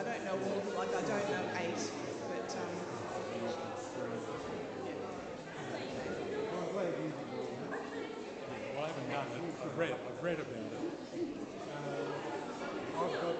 don't know all, like I don't know 8, but Well, I'm glad you did all that. Well, I haven't done it. I've read about it. I've got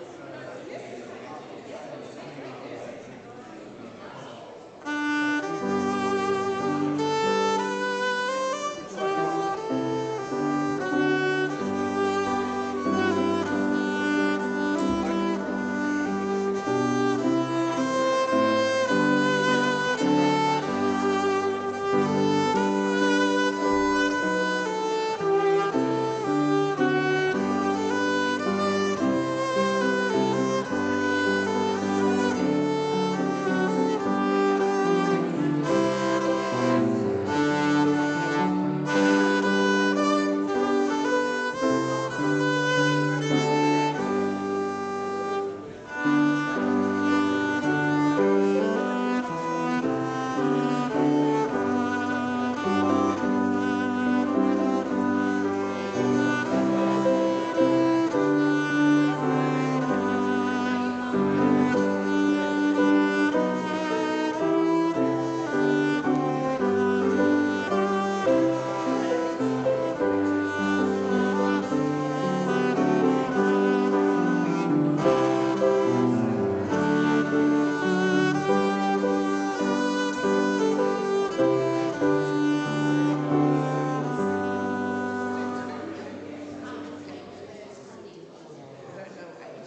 I don't know 8.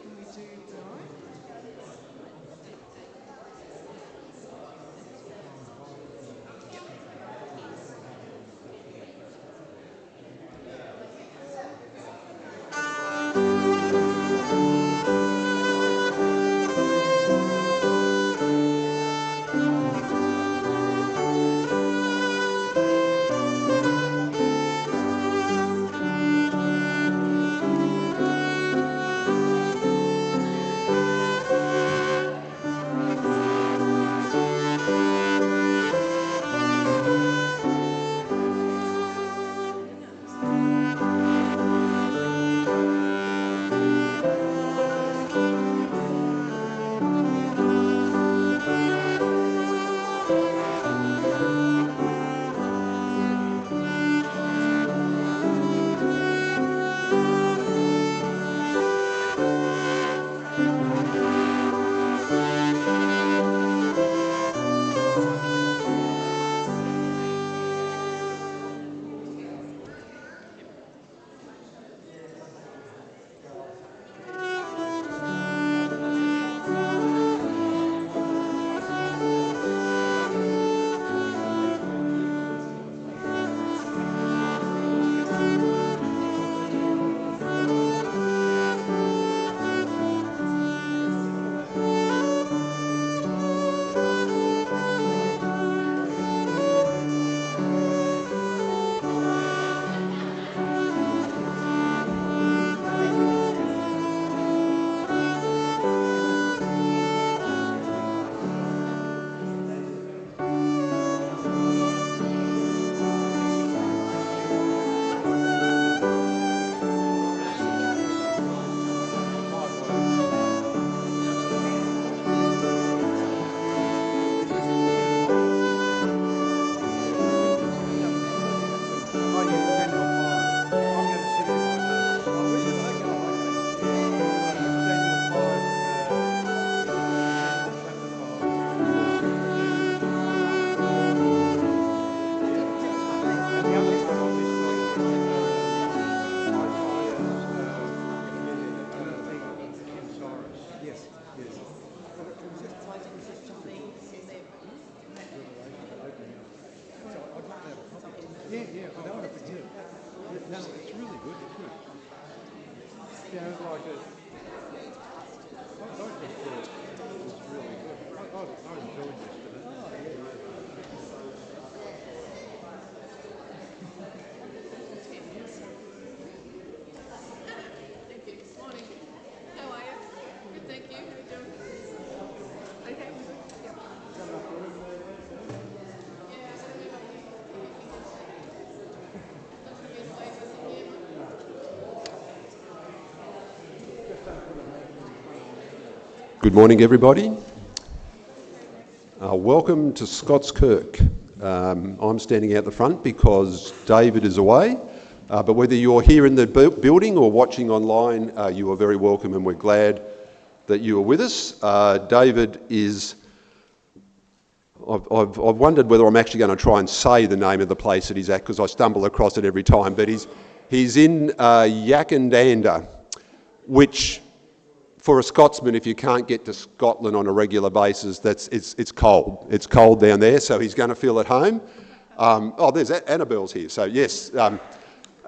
Can we do 9? Oh, yeah, Daniel 5. I'm going to sit in my verse. Oh, is it? Okay, okay. Yeah. Daniel 5, Daniel chapter 5, verse 15. Yeah. And the other part on this song was Isaiah's thing on King Cyrus. Yes, yes. Well, it was just something Revelation opening up. So I'd love to have a copy of it. Yeah, yeah. I don't want to forget it. No, it's really good, isn't it? You know, like I just thought it was really good. I enjoyed yesterday. Oh, yeah, yeah. Thank you. Morning. How are you? Good, thank you. How are you doing? Okay. Yep. Is that enough room there? Yeah, I don't know about you. Not going to be in the way to sit here. No. Good morning, everybody. Welcome to Scots Kirk. I'm standing out the front because David is away, but whether you're here in the building or watching online, you are very welcome, and we're glad that you are with us. David is... I've wondered whether I'm actually going to try and say the name of the place that he's at, because I stumble across it every time, but he's in Yakandanda, which... For a Scotsman, if you can't get to Scotland on a regular basis, it's cold. It's cold down there, so he's going to feel at home. There's Annabelle's here. So yes,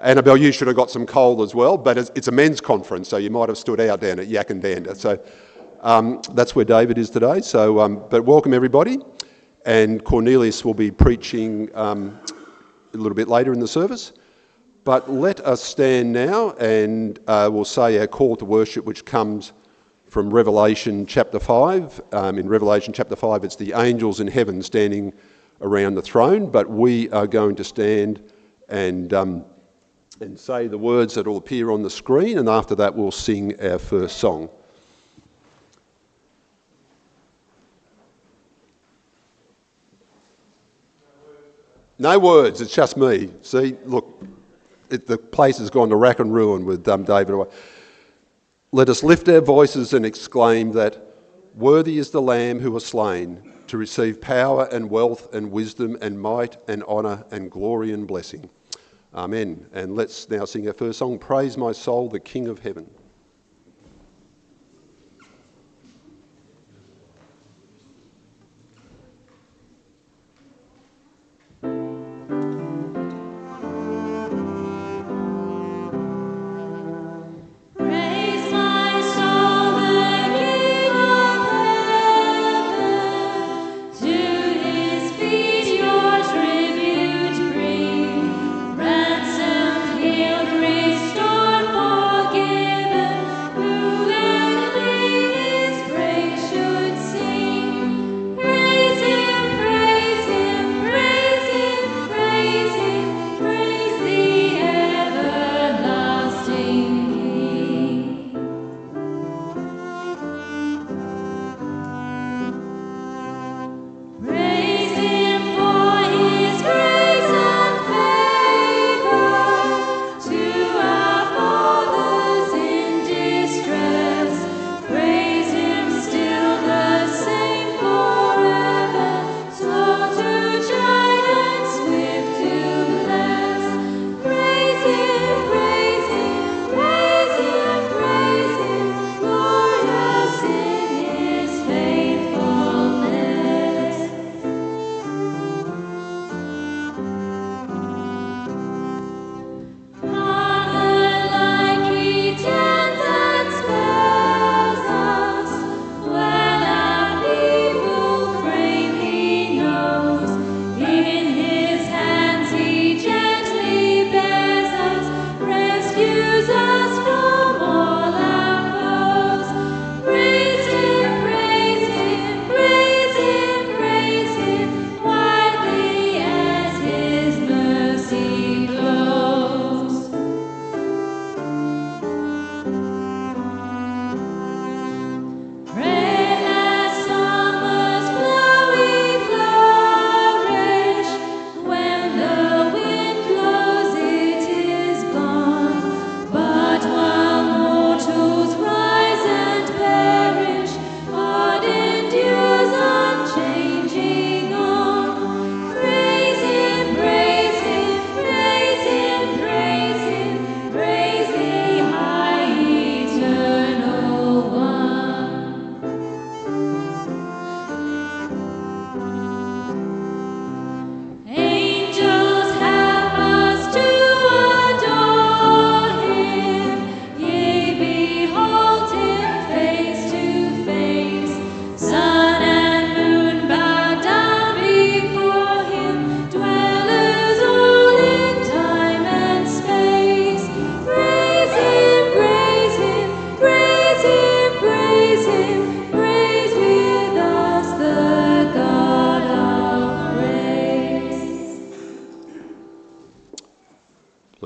Annabelle, you should have got some coal as well, but it's a men's conference, so you might have stood out down at Yakandanda. So that's where David is today. So, but welcome everybody, and Cornelius will be preaching a little bit later in the service. But let us stand now, and we'll say our call to worship, which comes from Revelation chapter 5. In Revelation chapter 5, it's the angels in heaven standing around the throne, but we are going to stand and say the words that will appear on the screen, and after that we'll sing our first song. No words, it's just me. See, look, the place has gone to rack and ruin with David away. Let us lift our voices and exclaim that worthy is the Lamb who was slain to receive power and wealth and wisdom and might and honour and glory and blessing. Amen. And let's now sing our first song, Praise My Soul, the King of Heaven.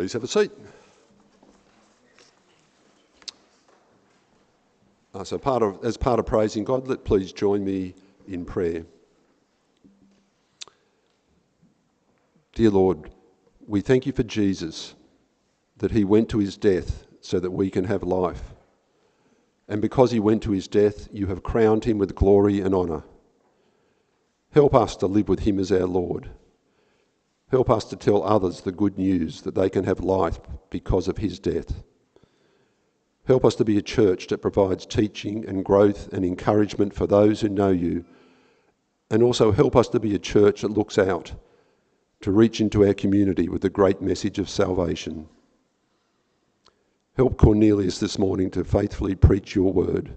Please have a seat. So as part of praising God, please join me in prayer. Dear Lord, we thank you for Jesus, that he went to his death so that we can have life. And because he went to his death, you have crowned him with glory and honour. Help us to live with him as our Lord. Help us to tell others the good news that they can have life because of his death. Help us to be a church that provides teaching and growth and encouragement for those who know you. And also help us to be a church that looks out to reach into our community with the great message of salvation. Help Cornelius this morning to faithfully preach your word.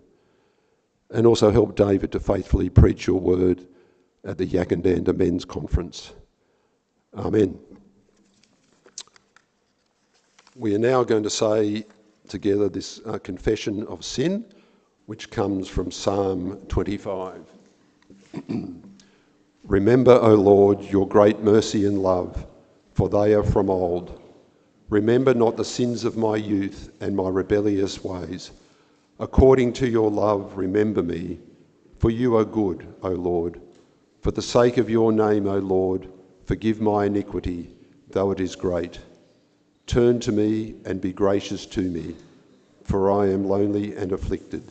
And also help David to faithfully preach your word at the Yakandanda Men's Conference. Amen. We are now going to say together this confession of sin, which comes from Psalm 25. Remember, O Lord, your great mercy and love, for they are from old. Remember not the sins of my youth and my rebellious ways. According to your love, remember me, for you are good, O Lord. For the sake of your name, O Lord, forgive my iniquity, though it is great. Turn to me and be gracious to me, for I am lonely and afflicted.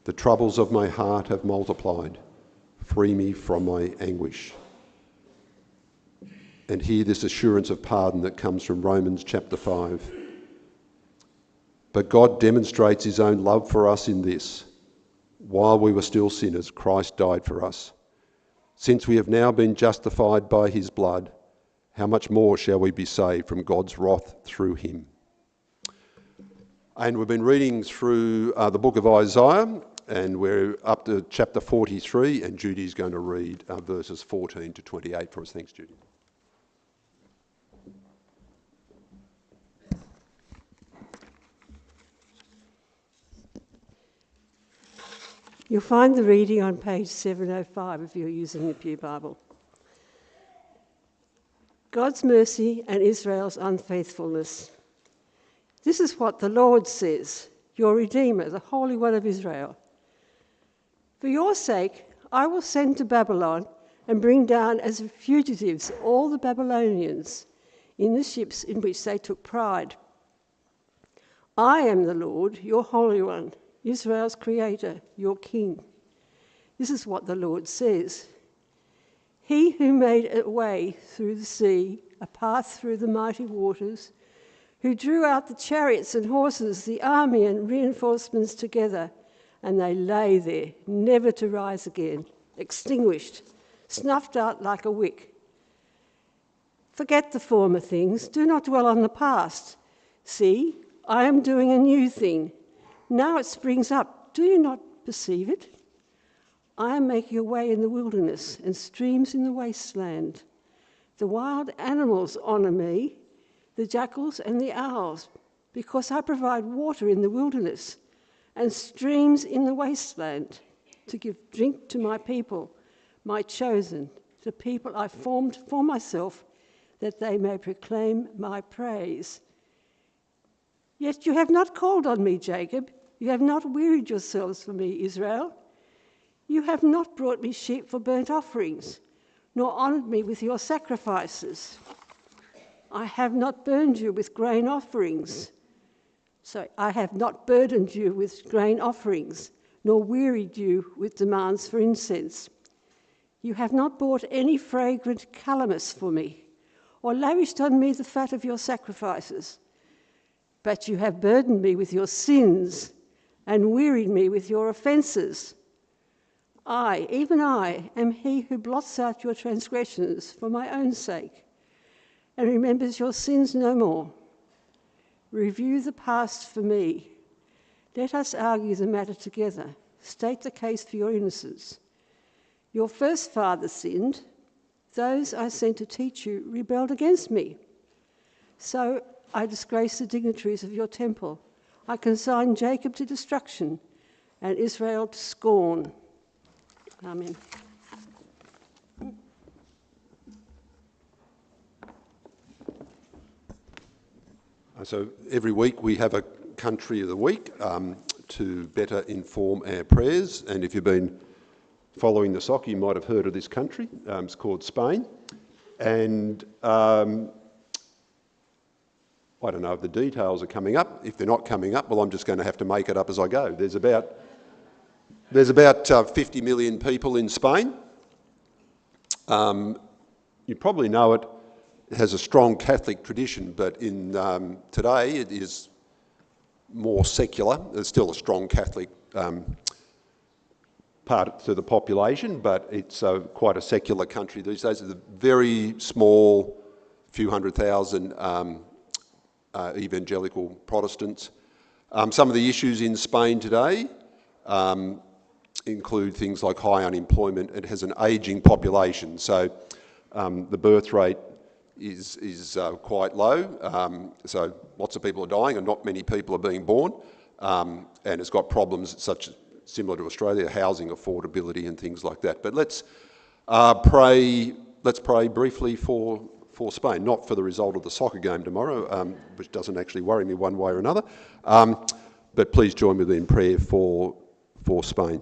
The troubles of my heart have multiplied. Free me from my anguish. And hear this assurance of pardon that comes from Romans chapter 5. But God demonstrates his own love for us in this: while we were still sinners, Christ died for us. Since we have now been justified by his blood, how much more shall we be saved from God's wrath through him? And we've been reading through the book of Isaiah, and we're up to chapter 43, and Judy's going to read verses 14 to 28 for us. Thanks, Judy. You'll find the reading on page 705 if you're using the Pew Bible. God's mercy and Israel's unfaithfulness. This is what the Lord says, your Redeemer, the Holy One of Israel. For your sake, I will send to Babylon and bring down as fugitives all the Babylonians in the ships in which they took pride. I am the Lord, your Holy One, Israel's Creator, your King. This is what the Lord says. He who made a way through the sea, a path through the mighty waters, who drew out the chariots and horses, the army and reinforcements together, and they lay there, never to rise again, extinguished, snuffed out like a wick. Forget the former things, do not dwell on the past. See, I am doing a new thing. Now it springs up. Do you not perceive it? I am making a way in the wilderness and streams in the wasteland. The wild animals honour me, the jackals and the owls, because I provide water in the wilderness and streams in the wasteland to give drink to my people, my chosen, the people I formed for myself, that they may proclaim my praise. Yet you have not called on me, Jacob. You have not wearied yourselves for me, Israel. You have not brought me sheep for burnt offerings, nor honoured me with your sacrifices. I have not burned you with grain offerings. I have not burdened you with grain offerings, nor wearied you with demands for incense. You have not bought any fragrant calamus for me, or lavished on me the fat of your sacrifices. But you have burdened me with your sins and wearied me with your offences. I, even I, am he who blots out your transgressions for my own sake and remembers your sins no more. Review the past for me. Let us argue the matter together. State the case for your innocence. Your first father sinned. Those I sent to teach you rebelled against me. So I disgraced the dignitaries of your temple. I consigned Jacob to destruction and Israel to scorn. Amen. So every week we have a country of the week. to better inform our prayers. And if you've been following the soccer, you might have heard of this country. It's called Spain. And I don't know if the details are coming up. If they're not coming up, well, I'm just going to have to make it up as I go. There's about 50 million people in Spain. You probably know it has a strong Catholic tradition, but in today it is more secular. There's still a strong Catholic part to the population, but it's quite a secular country these days. It's a very small, few hundred thousand evangelical Protestants. Some of the issues in Spain today include things like high unemployment. It has an ageing population, so the birth rate is quite low. So lots of people are dying and not many people are being born. And it's got problems similar to Australia, housing affordability and things like that. But let's pray briefly for Spain, not for the result of the soccer game tomorrow, which doesn't actually worry me one way or another. But please join with me in prayer for Spain.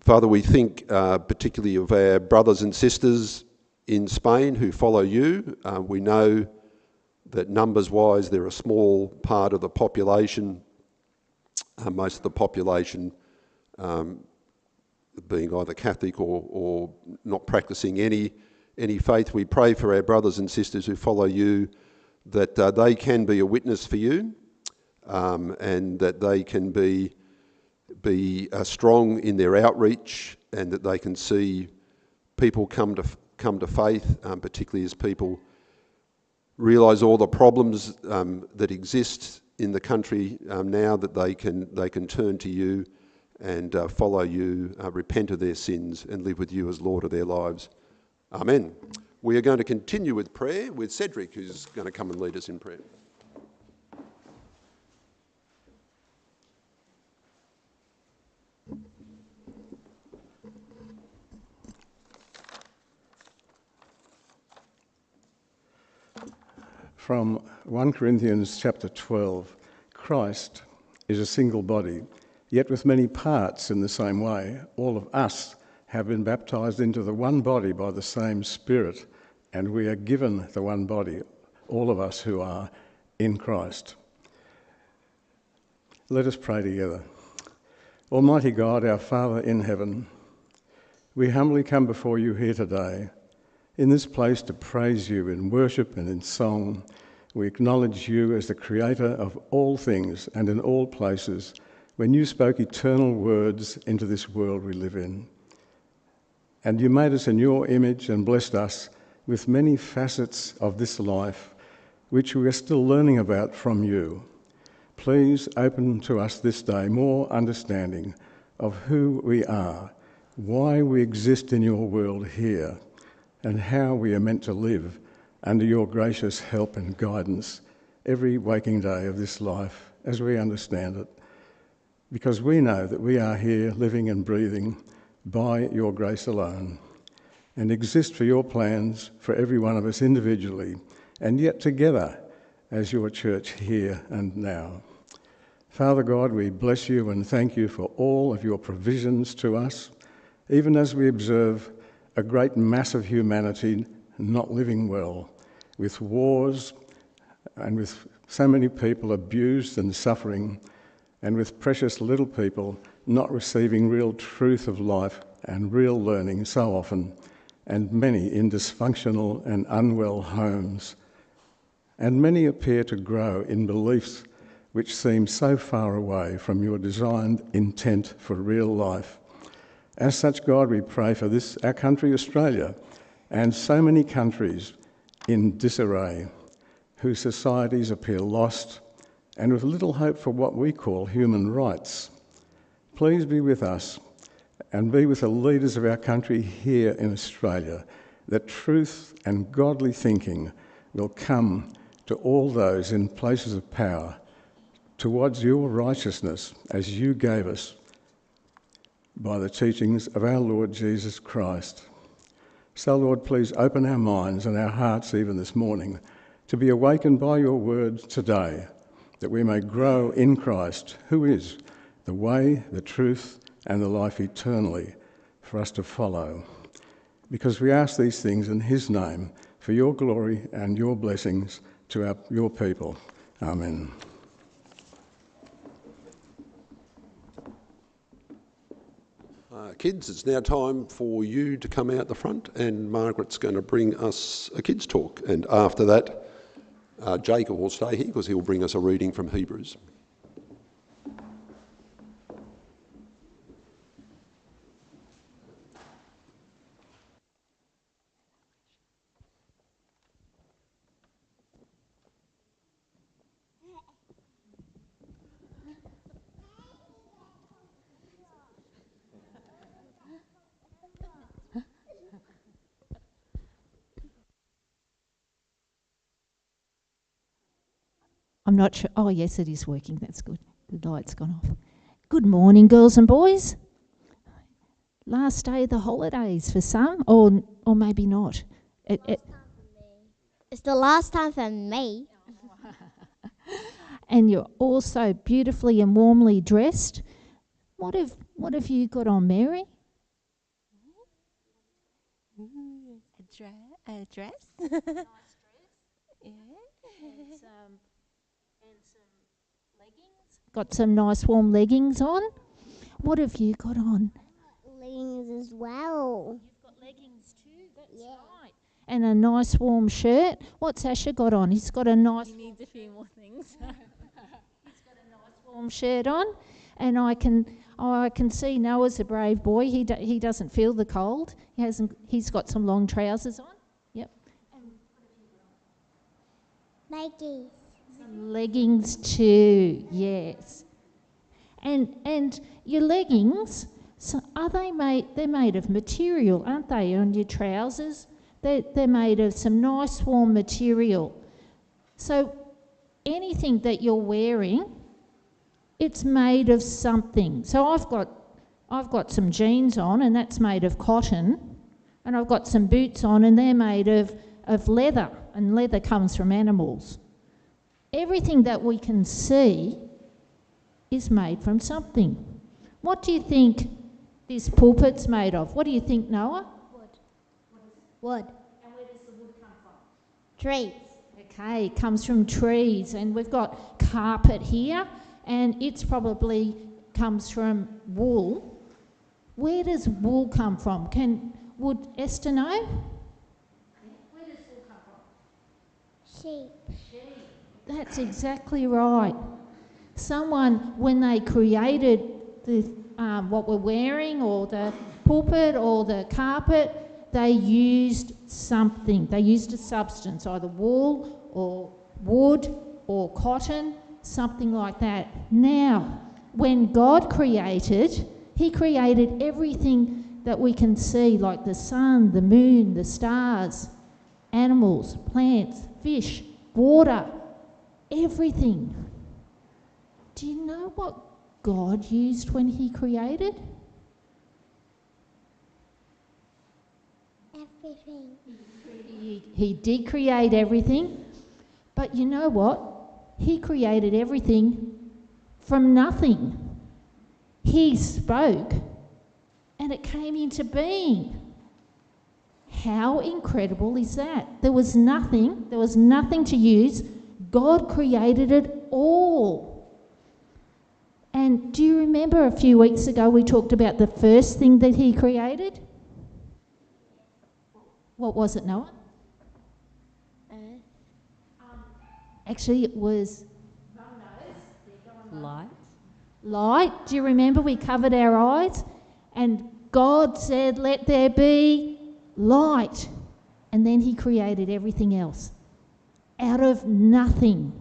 Father, we think particularly of our brothers and sisters in Spain who follow you. We know that numbers-wise they're a small part of the population, most of the population being either Catholic or not practising any faith. We pray for our brothers and sisters who follow you, that they can be a witness for you, and that they can be strong in their outreach, and that they can see people come to faith, particularly as people realise all the problems that exist in the country now, that they can turn to you and follow you, repent of their sins and live with you as Lord of their lives. Amen. We are going to continue with prayer with Cedric, who's going to come and lead us in prayer. From 1 Corinthians chapter 12, Christ is a single body, yet with many parts in the same way. All of us have been baptised into the one body by the same Spirit, and we are given the one body, all of us who are in Christ. Let us pray together. Almighty God, our Father in heaven, we humbly come before you here today, in this place to praise you in worship and in song. We acknowledge you as the creator of all things and in all places, when you spoke eternal words into this world we live in. And you made us in your image and blessed us with many facets of this life, which we are still learning about from you. Please open to us this day more understanding of who we are, why we exist in your world here, and how we are meant to live under your gracious help and guidance every waking day of this life as we understand it, because we know that we are here living and breathing by your grace alone, and exist for your plans for every one of us individually, and yet together as your church here and now. Father God, we bless you and thank you for all of your provisions to us, even as we observe a great mass of humanity not living well, with wars and with so many people abused and suffering, and with precious little people not receiving real truth of life and real learning so often, and many in dysfunctional and unwell homes. And many appear to grow in beliefs which seem so far away from your designed intent for real life. As such, God, we pray for this, our country, Australia, and so many countries in disarray, whose societies appear lost and with little hope for what we call human rights. Please be with us and be with the leaders of our country here in Australia, that truth and godly thinking will come to all those in places of power towards your righteousness as you gave us by the teachings of our Lord Jesus Christ. So, Lord, please open our minds and our hearts even this morning to be awakened by your word today, that we may grow in Christ, who is the way, the truth, and the life eternally for us to follow. Because we ask these things in his name, for your glory and your blessings to your people. Amen. Kids, it's now time for you to come out the front, and Margaret's going to bring us a kids' talk. And after that, Jacob will stay here because he'll bring us a reading from Hebrews. I'm not sure. Oh, yes, it is working. That's good. The light's gone off. Good morning, girls and boys. Last day of the holidays for some, or maybe not. It's the last time for me. And you're all so beautifully and warmly dressed. What have you got on, Mary? A dress. Nice dress. Yeah. And some leggings. Got some nice warm leggings on. What have you got on? Leggings as well. You've got leggings too. That's Yeah. right. And a nice warm shirt. What's Asher got on? He's got a nice. He needs a few more things. He's got a nice warm shirt on, and I can see Noah's a brave boy. He doesn't feel the cold. He's got some long trousers on. Yep. Leggings. Some leggings too. Yes. And your leggings, so are they made? They're made of material, aren't they? On your trousers, they're made of some nice warm material. So anything that you're wearing, it's made of something. So I've got some jeans on, and that's made of cotton, and I've got some boots on, and they're made of leather, and leather comes from animals. Everything that we can see is made from something. What do you think this pulpit's made of? What do you think, Noah? Wood. And where does the wood come from? Trees. Okay, it comes from trees, and we've got carpet here, and it's probably comes from wool. Where does wool come from? Would Esther know? Where does wool come from? Sheep. That's exactly right. Someone, when they created the what we're wearing, or the pulpit, or the carpet, they used something. They used a substance, either wool or wood or cotton, something like that. Now, when God created, he created everything that we can see, like the sun, the moon, the stars, animals, plants, fish, water, everything. Do you know what God used when he created? Everything. He did create everything, but you know what? He created everything from nothing. He spoke, and it came into being. How incredible is that? There was nothing to use. God created it all. And do you remember a few weeks ago we talked about the first thing that he created? What was it, Noah? Actually, it was Light. light. Do you remember we covered our eyes? And God said, let there be light. And then he created everything else out of nothing.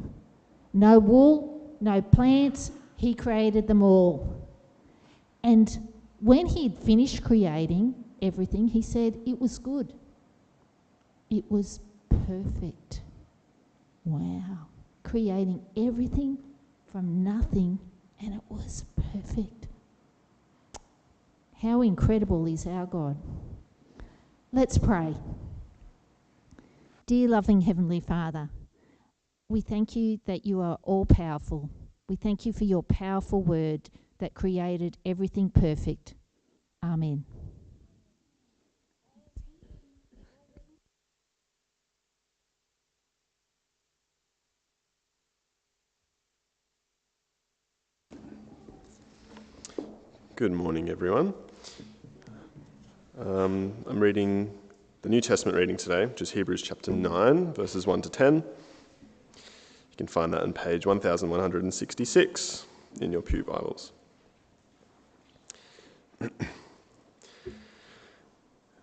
No wool, no plants. He created them all. And when he'd finished creating everything, he said it was good. It was perfect. Wow. Creating everything from nothing, and it was perfect. How incredible is our God? Let's pray. Dear loving Heavenly Father, we thank you that you are all powerful. We thank you for your powerful word that created everything perfect. Amen. Good morning, everyone. I'm reading the New Testament reading today, which is Hebrews chapter 9, verses 1 to 10. You can find that on page 1166 in your pew Bibles.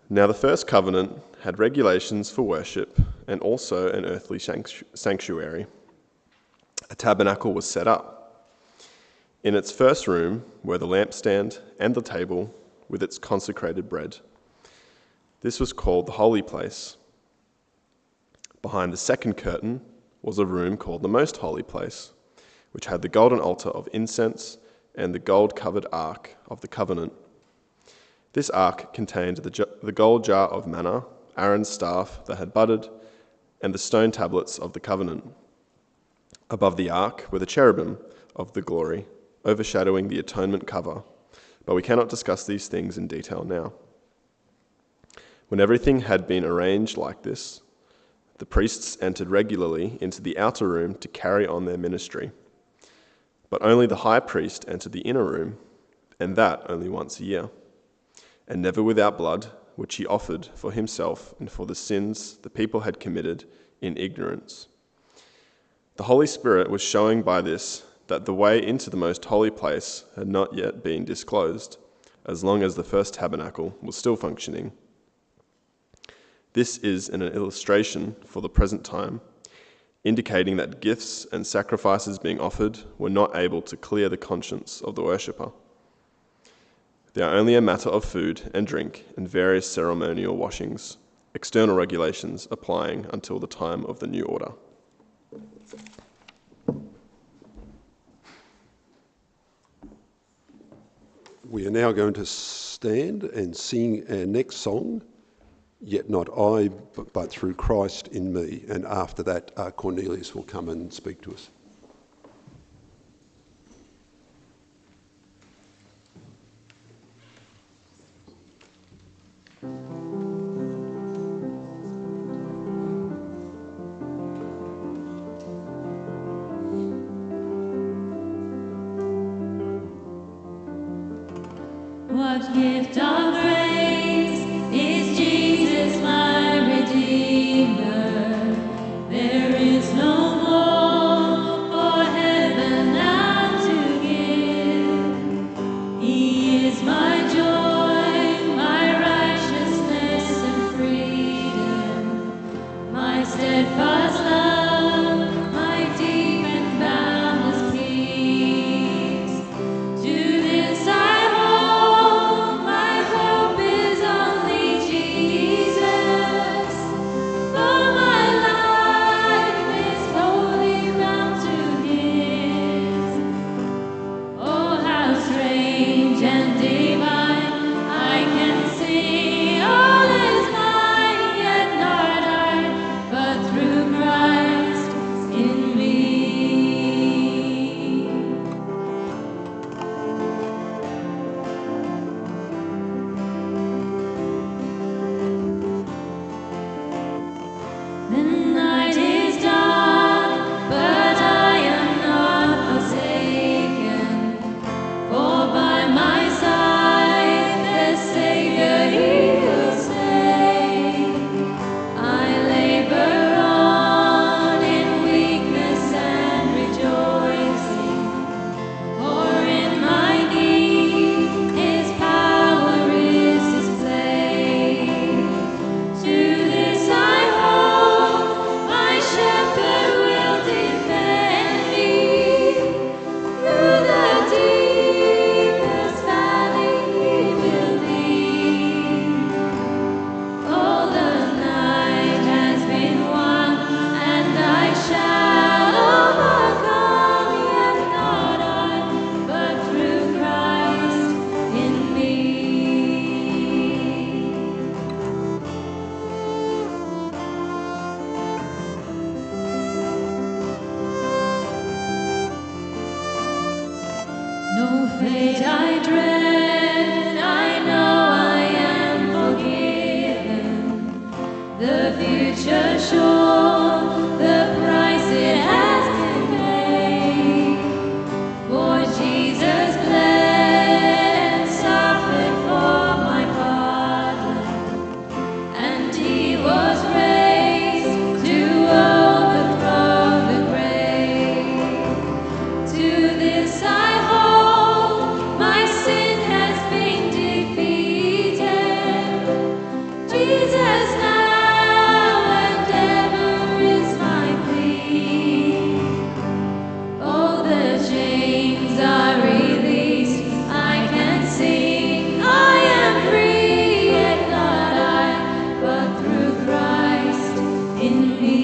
Now the first covenant had regulations for worship and also an earthly sanctuary. A tabernacle was set up. In its first room were the lampstand and the table with its consecrated bread. This was called the holy place. Behind the second curtain was a room called the most holy place, which had the golden altar of incense and the gold-covered ark of the covenant. This ark contained the gold jar of manna, Aaron's staff that had budded, and the stone tablets of the covenant. Above the ark were the cherubim of the glory, overshadowing the atonement cover, but we cannot discuss these things in detail now. When everything had been arranged like this, the priests entered regularly into the outer room to carry on their ministry. But only the high priest entered the inner room, and that only once a year, and never without blood, which he offered for himself and for the sins the people had committed in ignorance. The Holy Spirit was showing by this that the way into the most holy place had not yet been disclosed, as long as the first tabernacle was still functioning. This is an illustration for the present time, indicating that gifts and sacrifices being offered were not able to clear the conscience of the worshipper. They are only a matter of food and drink and various ceremonial washings, external regulations applying until the time of the new order. We are now going to stand and sing our next song, Yet Not I, but Through Christ in Me. And after that, Cornelius will come and speak to us. What gift of grace is Jesus my Redeemer? There is no more for heaven now to give. He is my joy, my righteousness and freedom, my steadfast love, my deep and boundless peace. To this I hold my fate I dread, I know I am forgiven. The future sure, the price it has been paid. For Jesus bled and suffered for my pardon, and he was raised to overthrow the grave. To this I hold, my sin has been defeated. Jesus now and ever is my plea. Oh, the chains are released, I can sing, I am free, yet not I, but through Christ in me.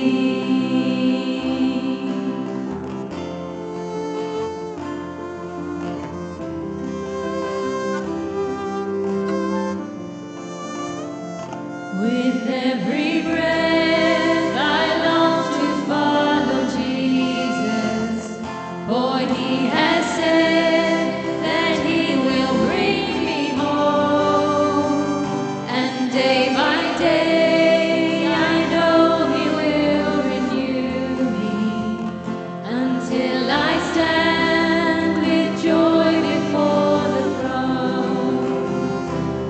With every breath I long to follow Jesus, for he has said that he will bring me home. And day by day I know he will renew me, until I stand with joy before the throne.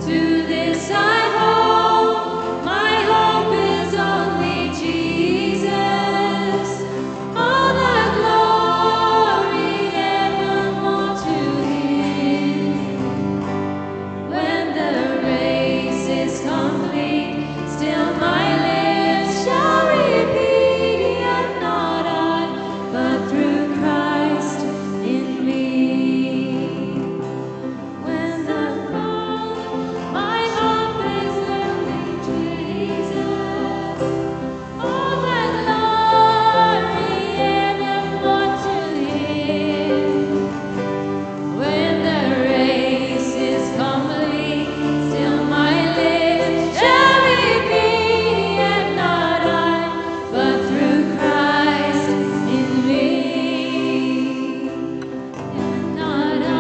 To this I hold, my hope is only Jesus. All the glory evermore to him. When the race is complete, still my lips shall repeat, yet not I, but through Christ in me. When the my hope is only Jesus. All the glory evermore to him. When the race is complete, still my lips shall repeat, yet not I, but through Christ in me. Yet not I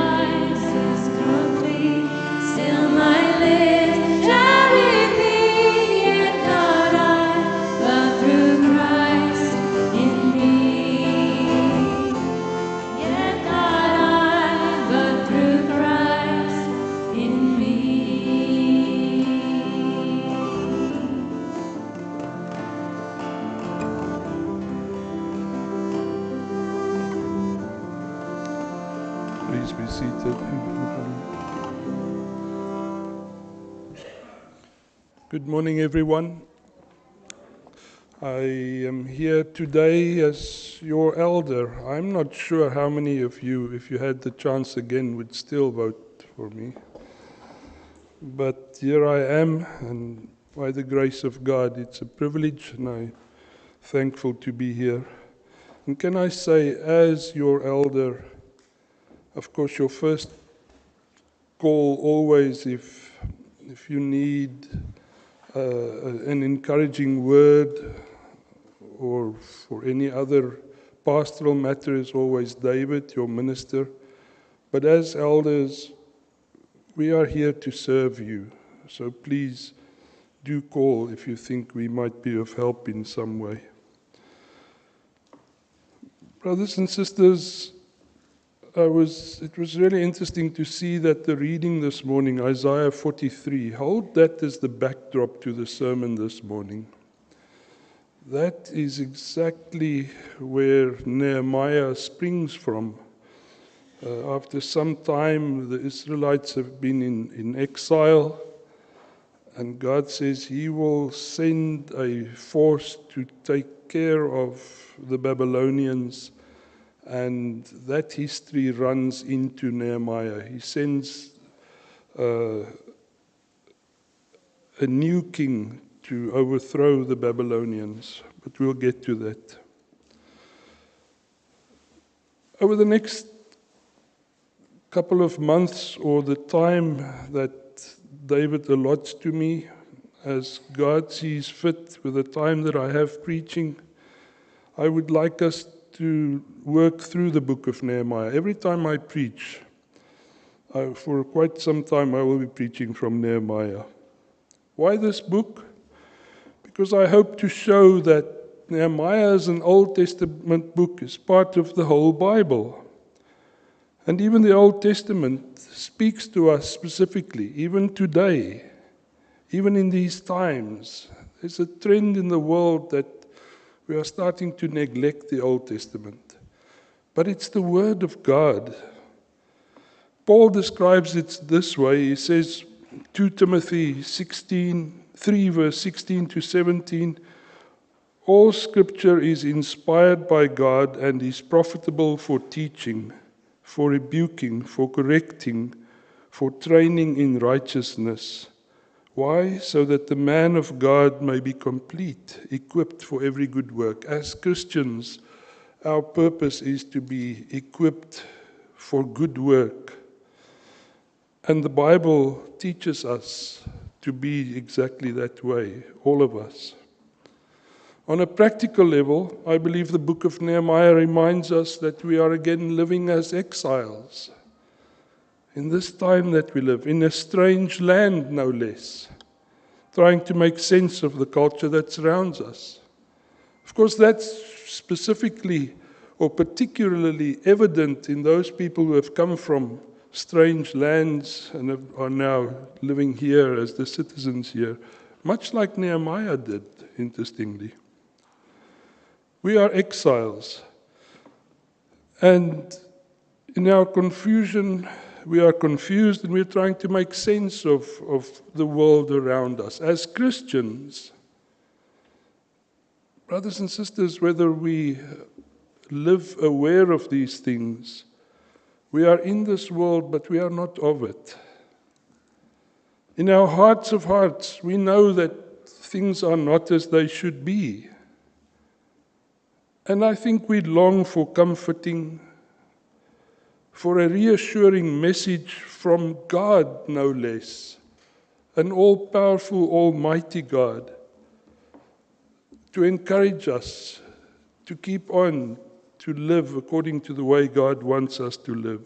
is complete, still my lips shall repeat, yet not I, but through Christ in me. Yet not I, but through Christ in me. Please be seated. Good morning, everyone. I am here today as your elder. I'm not sure how many of you, if you had the chance again, would still vote for me. But here I am, and by the grace of God, it's a privilege, and I'm thankful to be here. And can I say, as your elder, of course, your first call always, if you need an encouraging word or for any other pastoral matter, is always David, your minister. But as elders, we are here to serve you. So please do call if you think we might be of help in some way. Brothers and sisters, it was really interesting to see that the reading this morning, Isaiah 43, hold that as the backdrop to the sermon this morning. That is exactly where Nehemiah springs from. After some time, the Israelites have been in exile, and God says he will send a force to take care of the Babylonians. And that history runs into Nehemiah. He sends a new king to overthrow the Babylonians, but we'll get to that. Over the next couple of months, or the time that David allots to me, as God sees fit with the time that I have preaching, I would like us to work through the book of Nehemiah. Every time I preach, For quite some time I will be preaching from Nehemiah. Why this book? Because I hope to show that Nehemiah is an Old Testament book, is part of the whole Bible. And even the Old Testament speaks to us specifically, even today, even in these times. There's a trend in the world that we are starting to neglect the Old Testament. But it's the Word of God. Paul describes it this way. He says, 2 Timothy 3 verse 16 to 17, all Scripture is inspired by God and is profitable for teaching, for rebuking, for correcting, for training in righteousness. Why? So that the man of God may be complete, equipped for every good work. As Christians, our purpose is to be equipped for good work. And the Bible teaches us to be exactly that way, all of us. On a practical level, I believe the book of Nehemiah reminds us that we are again living as exiles in this time that we live, in a strange land no less, trying to make sense of the culture that surrounds us. Of course, that's specifically or particularly evident in those people who have come from strange lands and are now living here as the citizens here, much like Nehemiah did, interestingly. We are exiles, and in our confusion, we are confused and we're trying to make sense of the world around us. As Christians, brothers and sisters, whether we live aware of these things, we are in this world, but we are not of it. In our hearts of hearts, we know that things are not as they should be. And I think we long for comforting, for a reassuring message from God, no less, an all-powerful, almighty God, to encourage us to keep on, to live according to the way God wants us to live.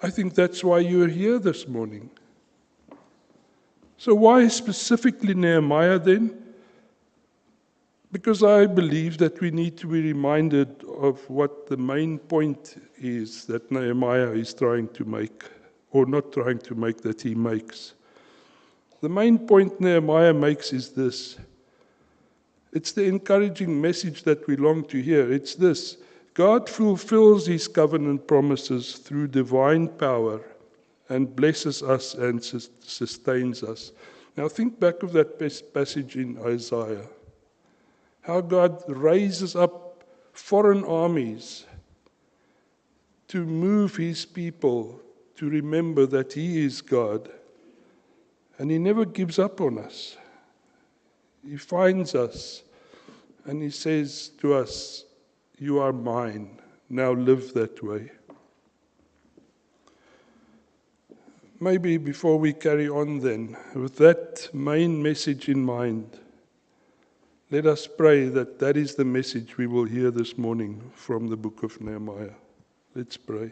I think that's why you're here this morning. So why specifically Nehemiah then? Because I believe that we need to be reminded of what the main point is that Nehemiah is trying to make, or not trying to make, that he makes. The main point Nehemiah makes is this. It's the encouraging message that we long to hear. It's this: God fulfills his covenant promises through divine power and blesses us and sustains us. Now think back of that passage in Isaiah. How God raises up foreign armies to move his people to remember that he is God. And he never gives up on us. He finds us and he says to us, you are mine, now live that way. Maybe before we carry on then, with that main message in mind, let us pray that that is the message we will hear this morning from the book of Nehemiah. Let's pray.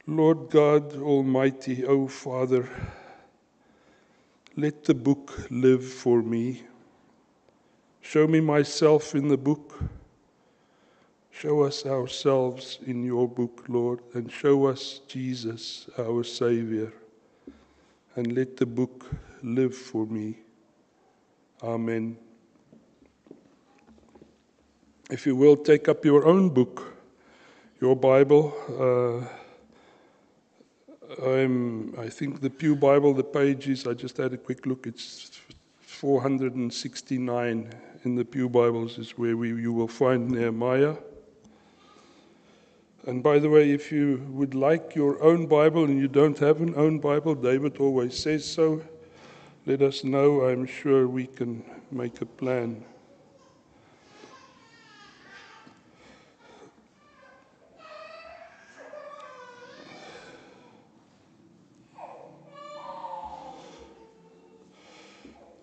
Lord God Almighty, O Father, let the book live for me. Show me myself in the book. Show us ourselves in your book, Lord, and show us Jesus, our Savior. And let the book live for me. Amen. If you will, take up your own book, your Bible. I think the Pew Bible, the pages, I just had a quick look, it's 469 in the Pew Bibles is where you will find Nehemiah. And by the way, if you would like your own Bible and you don't have an own Bible, David always says so. Let us know. I'm sure we can make a plan.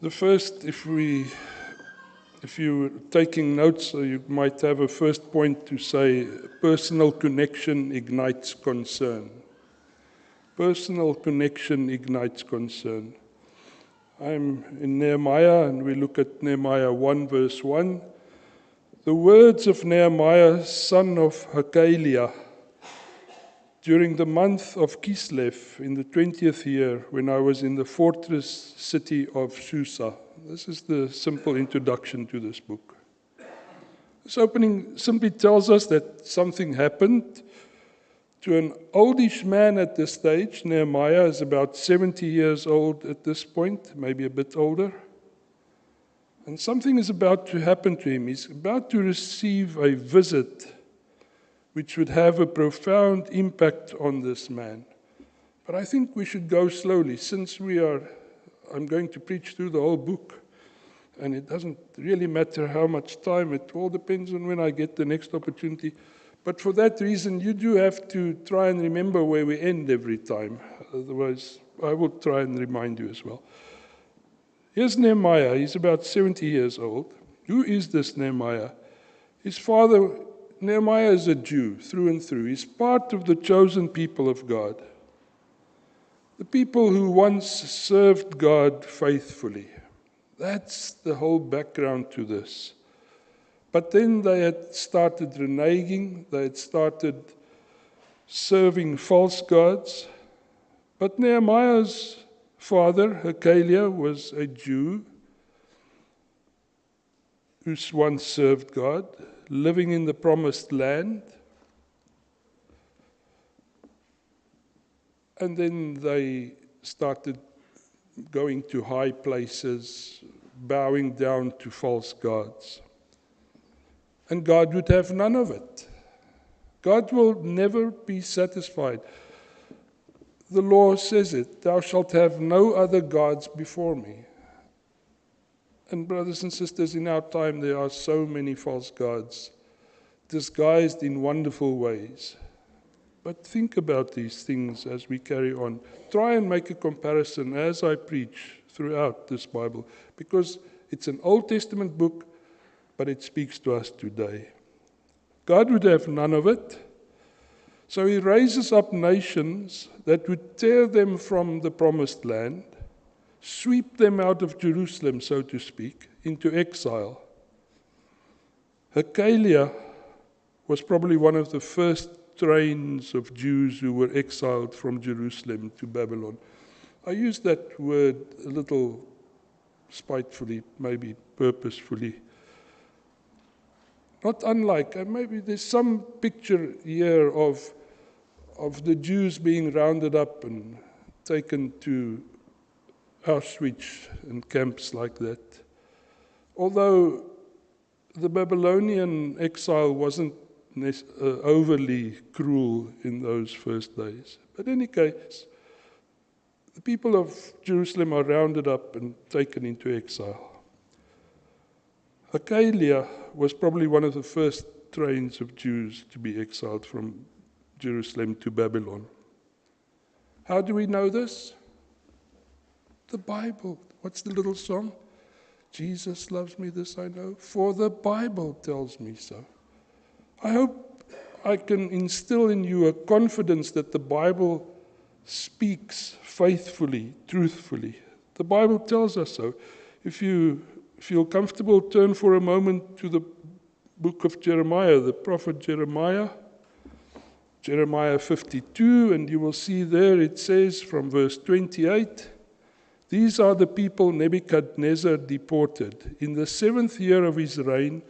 The first, if we if you're taking notes, you might have a first point to say, personal connection ignites concern. Personal connection ignites concern. I'm in Nehemiah, and we look at Nehemiah 1, verse 1. The words of Nehemiah, son of Hakaliah, during the month of Kislev, in the 20th year, when I was in the fortress city of Susa. This is the simple introduction to this book. This opening simply tells us that something happened to an oldish man at this stage. Nehemiah is about 70 years old at this point, maybe a bit older. And something is about to happen to him. He's about to receive a visit which would have a profound impact on this man. But I think we should go slowly, since I'm going to preach through the whole book, and it doesn't really matter how much time, it all depends on when I get the next opportunity. But for that reason, you do have to try and remember where we end every time. Otherwise, I will try and remind you as well. Here's Nehemiah. He's about 70 years old. Who is this Nehemiah? His father, Nehemiah, is a Jew through and through. He's part of the chosen people of God. The people who once served God faithfully. That's the whole background to this. But then they had started reneging. They had started serving false gods. But Nehemiah's father, Hakaliah, was a Jew who once served God, living in the promised land. And then they started going to high places, bowing down to false gods. And God would have none of it. God will never be satisfied. The law says it, thou shalt have no other gods before me. And brothers and sisters, in our time there are so many false gods, disguised in wonderful ways. But think about these things as we carry on. Try and make a comparison as I preach throughout this Bible, because it's an Old Testament book, but it speaks to us today. God would have none of it. So he raises up nations that would tear them from the promised land, sweep them out of Jerusalem, so to speak, into exile. Hakaliah was probably one of the first trains of Jews who were exiled from Jerusalem to Babylon. I use that word a little spitefully, maybe purposefully. Not unlike, and maybe there's some picture here of the Jews being rounded up and taken to Auschwitz and camps like that. Although the Babylonian exile wasn't overly cruel in those first days. But in any case, the people of Jerusalem are rounded up and taken into exile. Hakaliah was probably one of the first trains of Jews to be exiled from Jerusalem to Babylon. How do we know this? The Bible. What's the little song? Jesus loves me, this I know, for the Bible tells me so. I hope I can instill in you a confidence that the Bible speaks faithfully, truthfully. The Bible tells us so. If you feel comfortable, turn for a moment to the book of Jeremiah, the prophet Jeremiah. Jeremiah 52, and you will see there it says from verse 28, these are the people Nebuchadnezzar deported. In the 7th year of his reign,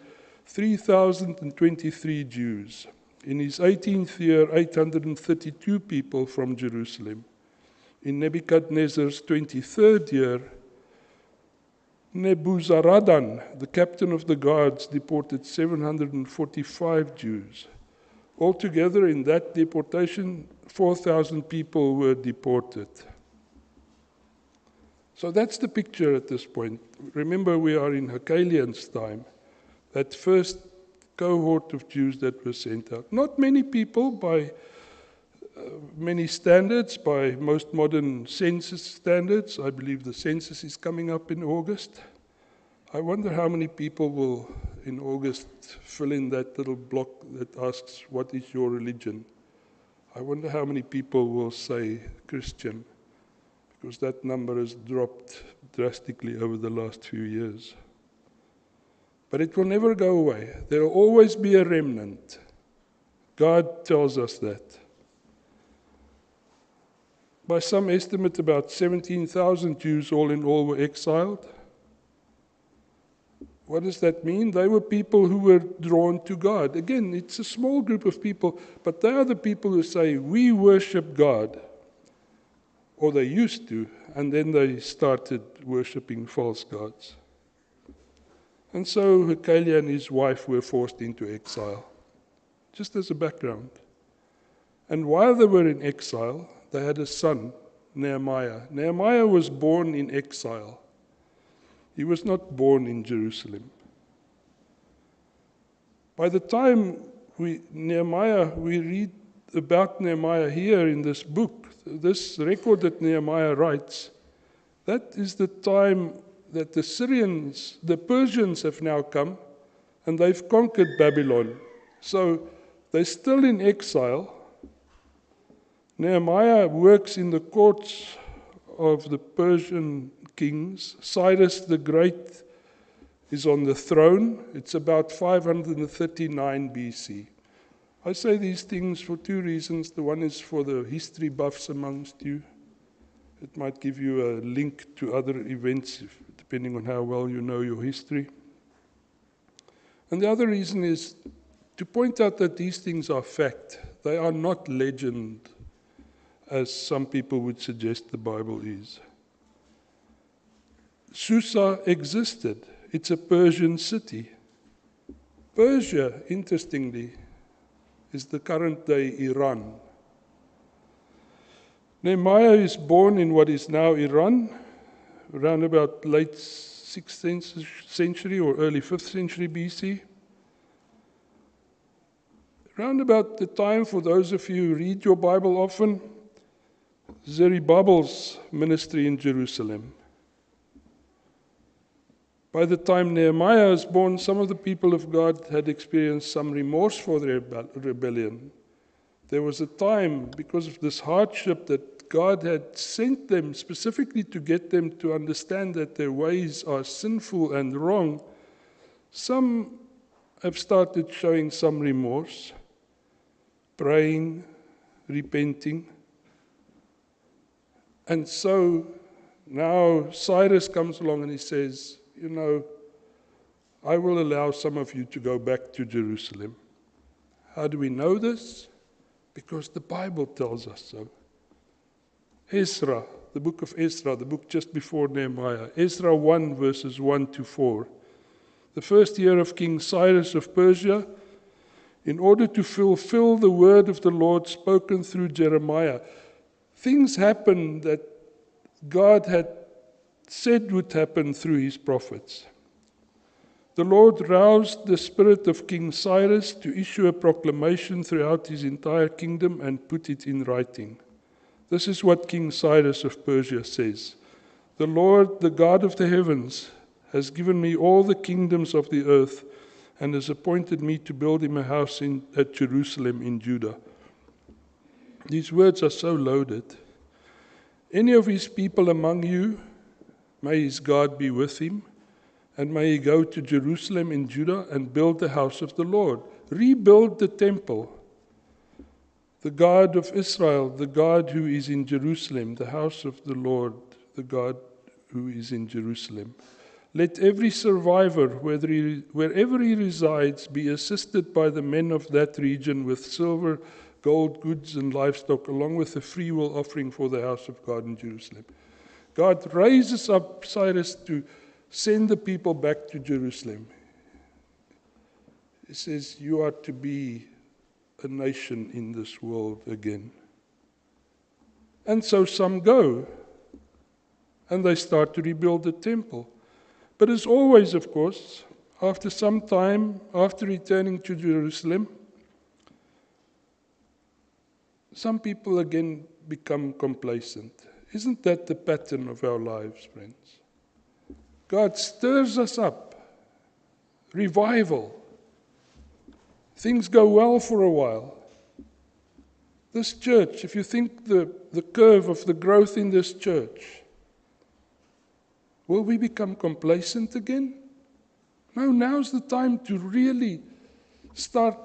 3,023 Jews. In his 18th year, 832 people from Jerusalem. In Nebuchadnezzar's 23rd year, Nebuzaradan, the captain of the guards, deported 745 Jews. Altogether, in that deportation, 4,000 people were deported. So that's the picture at this point. Remember, we are in Hakaliah's time, that first cohort of Jews that were sent out. Not many people by many standards, by most modern census standards. I believe the census is coming up in August. I wonder how many people will, in August, fill in that little block that asks, what is your religion? I wonder how many people will say Christian, because that number has dropped drastically over the last few years. But it will never go away. There will always be a remnant. God tells us that. By some estimate, about 17,000 Jews all in all were exiled. What does that mean? They were people who were drawn to God. Again, it's a small group of people, but they are the people who say, we worship God. Or they used to, and then they started worshipping false gods. And so Hekeliah and his wife were forced into exile, just as a background. And while they were in exile, they had a son, Nehemiah. Nehemiah was born in exile. He was not born in Jerusalem. By the time we read about Nehemiah here in this book, this record that Nehemiah writes, that is the time that the Persians have now come, and they've conquered Babylon. So they're still in exile. Nehemiah works in the courts of the Persian kings. Cyrus the Great is on the throne. It's about 539 BC. I say these things for two reasons. The one is for the history buffs amongst you. It might give you a link to other events, depending on how well you know your history. And the other reason is to point out that these things are fact. They are not legend, as some people would suggest the Bible is. Susa existed. It's a Persian city. Persia, interestingly, is the current day Iran. Nehemiah is born in what is now Iran, around about late 6th century or early 5th century BC. Around about the time, for those of you who read your Bible often, Zerubbabel's ministry in Jerusalem. By the time Nehemiah was born, some of the people of God had experienced some remorse for their rebellion. There was a time, because of this hardship, that God had sent them specifically to get them to understand that their ways are sinful and wrong. Some have started showing some remorse, praying, repenting. And so now Cyrus comes along and he says, you know, I will allow some of you to go back to Jerusalem. How do we know this? Because the Bible tells us so. Ezra, the book of Ezra, the book just before Nehemiah, Ezra 1 verses 1 to 4. The first year of King Cyrus of Persia, in order to fulfill the word of the Lord spoken through Jeremiah, things happened that God had said would happen through his prophets. The Lord roused the spirit of King Cyrus to issue a proclamation throughout his entire kingdom and put it in writing. This is what King Cyrus of Persia says. The Lord, the God of the heavens, has given me all the kingdoms of the earth and has appointed me to build him a house at Jerusalem in Judah. These words are so loaded. Any of his people among you, may his God be with him, and may he go to Jerusalem in Judah and build the house of the Lord. Rebuild the temple. The God of Israel, the God who is in Jerusalem, the house of the Lord, the God who is in Jerusalem. Let every survivor, wherever he resides, be assisted by the men of that region with silver, gold, goods, and livestock, along with a freewill offering for the house of God in Jerusalem. God raises up Cyrus to send the people back to Jerusalem. He says, you are to be a nation in this world again. And so some go, and they start to rebuild the temple. But as always, of course, after some time, after returning to Jerusalem, some people again become complacent. Isn't that the pattern of our lives, friends? God stirs us up. Revival. Things go well for a while. This church, if you think the curve of the growth in this church, will we become complacent again? No, now's the time to really start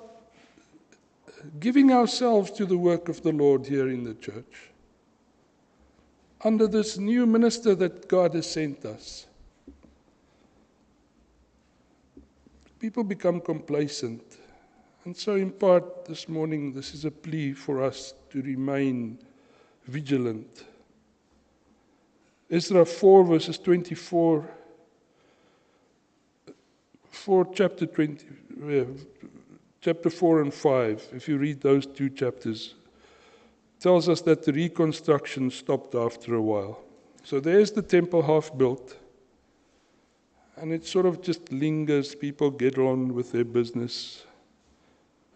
giving ourselves to the work of the Lord here in the church. Under this new minister that God has sent us. People become complacent. And so in part this morning, this is a plea for us to remain vigilant. Ezra 4 verses 24, chapter 4 and 5, if you read those two chapters, tells us that the reconstruction stopped after a while. So there's the temple half built, and it sort of just lingers, people get on with their business,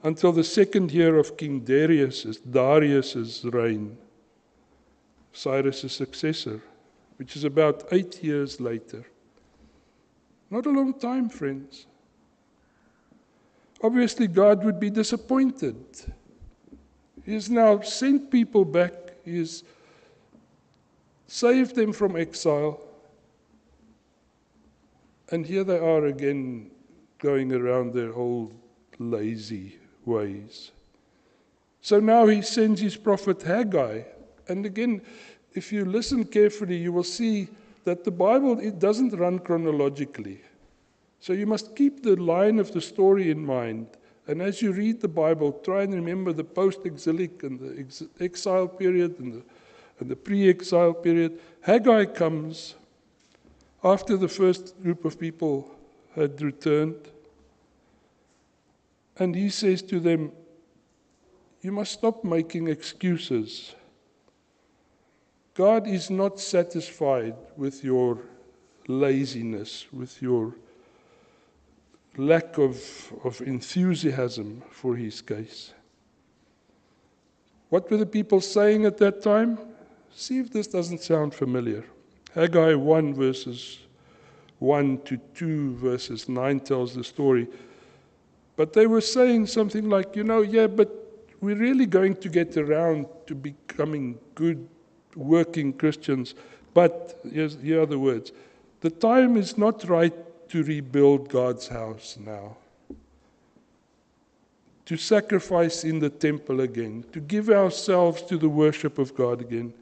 until the second year of King Darius's reign, Cyrus' successor, which is about 8 years later. Not a long time, friends. Obviously, God would be disappointed. He has now sent people back. He has saved them from exile. And here they are again, going around their old lazy ways. So now he sends his prophet Haggai. And again, if you listen carefully, you will see that the Bible, it doesn't run chronologically. So you must keep the line of the story in mind. And as you read the Bible, try and remember the post-exilic and the exile period and the pre-exile period. Haggai comes after the first group of people had returned. And he says to them, you must stop making excuses. God is not satisfied with your laziness, with your lack of enthusiasm for his case. What were the people saying at that time? See if this doesn't sound familiar. Haggai 1 verses 1 to 2 verses 9 tells the story. But they were saying something like, but we're really going to get around to becoming good working Christians. But here are the words. The time is not right to rebuild God's house now. To sacrifice in the temple again. To give ourselves to the worship of God again,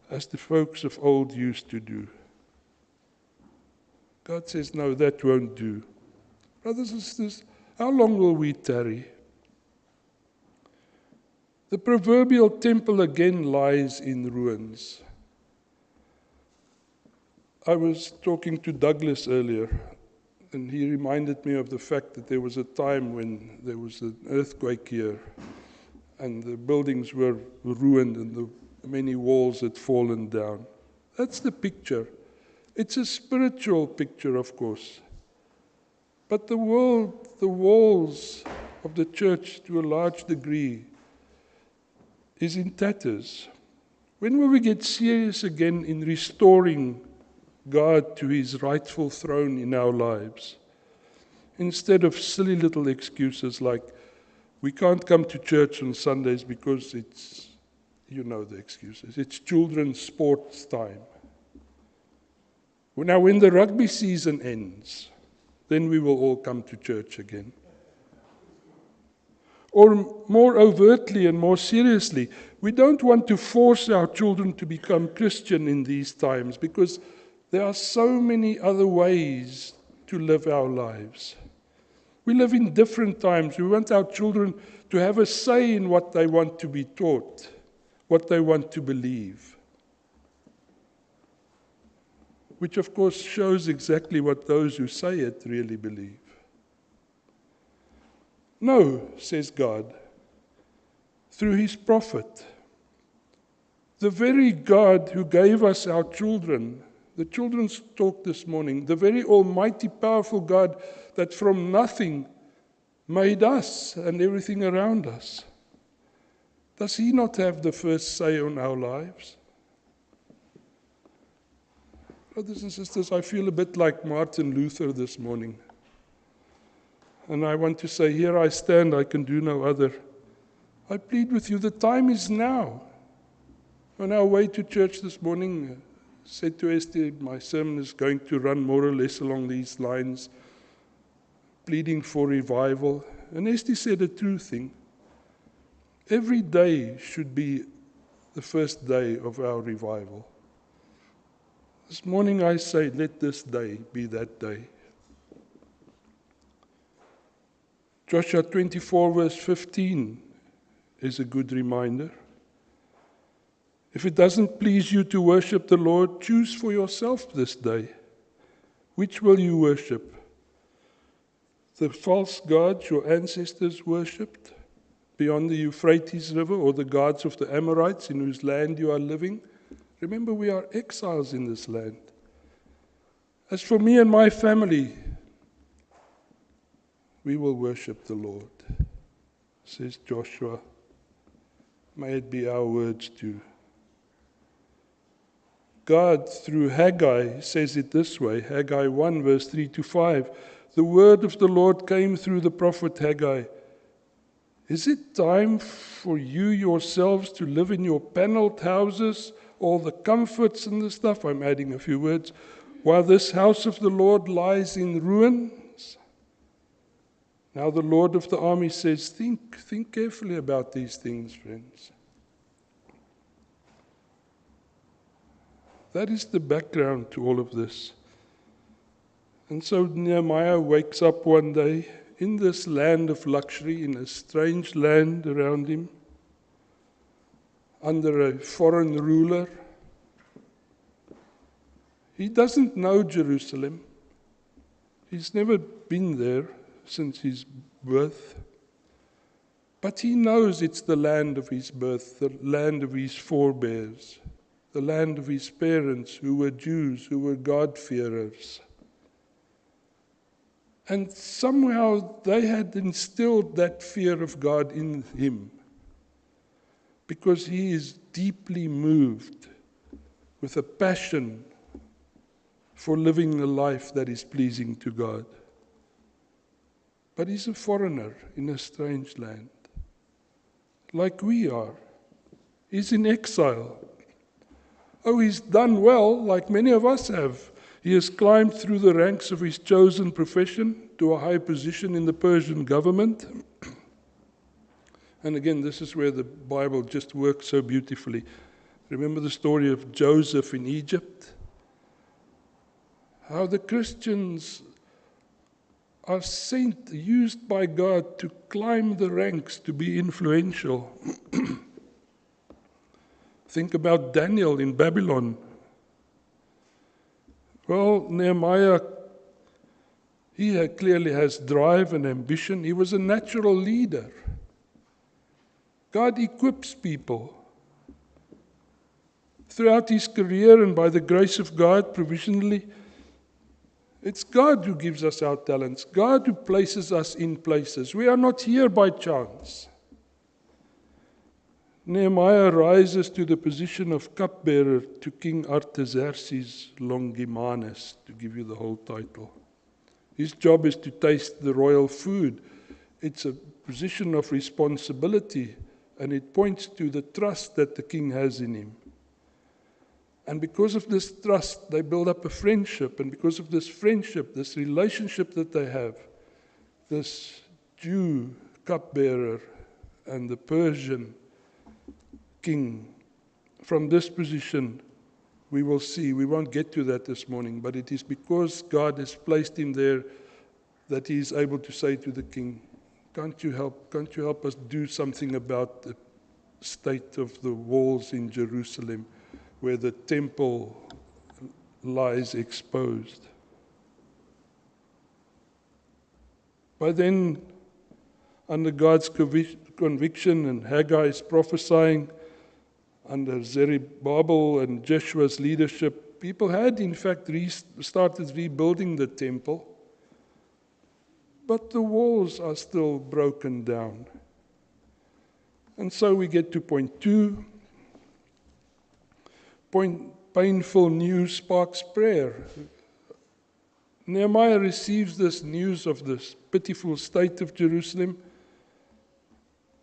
as the folks of old used to do. God says, no, that won't do. Brothers and sisters, how long will we tarry? The proverbial temple again lies in ruins. I was talking to Douglas earlier, and he reminded me of the fact that there was a time when there was an earthquake here, and the buildings were ruined, and the many walls had fallen down. That's the picture. It's a spiritual picture, of course. But the walls of the church, to a large degree, is in tatters. When will we get serious again in restoring God to his rightful throne in our lives? Instead of silly little excuses like, we can't come to church on Sundays because it's, the excuses. It's children's sports time. Now, when the rugby season ends, then we will all come to church again. Or more overtly and more seriously, we don't want to force our children to become Christian in these times because there are so many other ways to live our lives. We live in different times. We want our children to have a say in what they want to be taught, what they want to believe. Which, of course, shows exactly what those who say it really believe. No, says God, through his prophet, the very God who gave us our children, the children's talk this morning, the very almighty, powerful God that from nothing made us and everything around us. Does he not have the first say on our lives? Brothers and sisters, I feel a bit like Martin Luther this morning. And I want to say, here I stand, I can do no other. I plead with you, the time is now. On our way to church this morning, said to Esther, my sermon is going to run more or less along these lines, pleading for revival. And Esther said a true thing. Every day should be the first day of our revival. This morning I say, let this day be that day. Joshua 24 verse 15 is a good reminder. If it doesn't please you to worship the Lord, choose for yourself this day. Which will you worship? The false gods your ancestors worshipped beyond the Euphrates River, or the gods of the Amorites in whose land you are living? Remember, we are exiles in this land. As for me and my family, we will worship the Lord, says Joshua. May it be our words too. God, through Haggai, says it this way, Haggai 1, verse 3 to 5. The word of the Lord came through the prophet Haggai. Is it time for you yourselves to live in your paneled houses, all the comforts and the stuff? I'm adding a few words. While this house of the Lord lies in ruins? Now the Lord of the army says, think carefully about these things, friends. That is the background to all of this. And so Nehemiah wakes up one day in this land of luxury, in a strange land around him, under a foreign ruler. He doesn't know Jerusalem. He's never been there since his birth. But he knows it's the land of his birth, the land of his forebears, the land of his parents who were Jews, who were God-fearers. And somehow they had instilled that fear of God in him, because he is deeply moved with a passion for living a life that is pleasing to God. But he's a foreigner in a strange land, like we are. He's in exile. Oh, he's done well, like many of us have. He has climbed through the ranks of his chosen profession to a high position in the Persian government. And again, this is where the Bible just works so beautifully. Remember the story of Joseph in Egypt? How the Christians are used by God to climb the ranks, to be influential. Think about Daniel in Babylon. Well, Nehemiah, he clearly has drive and ambition. He was a natural leader. God equips people. Throughout his career and by the grace of God, provisionally, it's God who gives us our talents, God who places us in places. We are not here by chance. Nehemiah rises to the position of cupbearer to King Artaxerxes Longimanus, to give you the whole title. His job is to taste the royal food. It's a position of responsibility, and it points to the trust that the king has in him. And because of this trust, they build up a friendship, and because of this friendship, this relationship that they have, this Jew cupbearer and the Persian king, from this position, we will see, we won't get to that this morning, but it is because God has placed him there that he is able to say to the king, can't you help us do something about the state of the walls in Jerusalem where the temple lies exposed? By then, under God's conviction, and Haggai is prophesying, under Zerubbabel and Joshua's leadership, people had in fact started rebuilding the temple, but the walls are still broken down. And so we get to point 2. Point painful news sparks prayer. Nehemiah receives this news of this pitiful state of Jerusalem.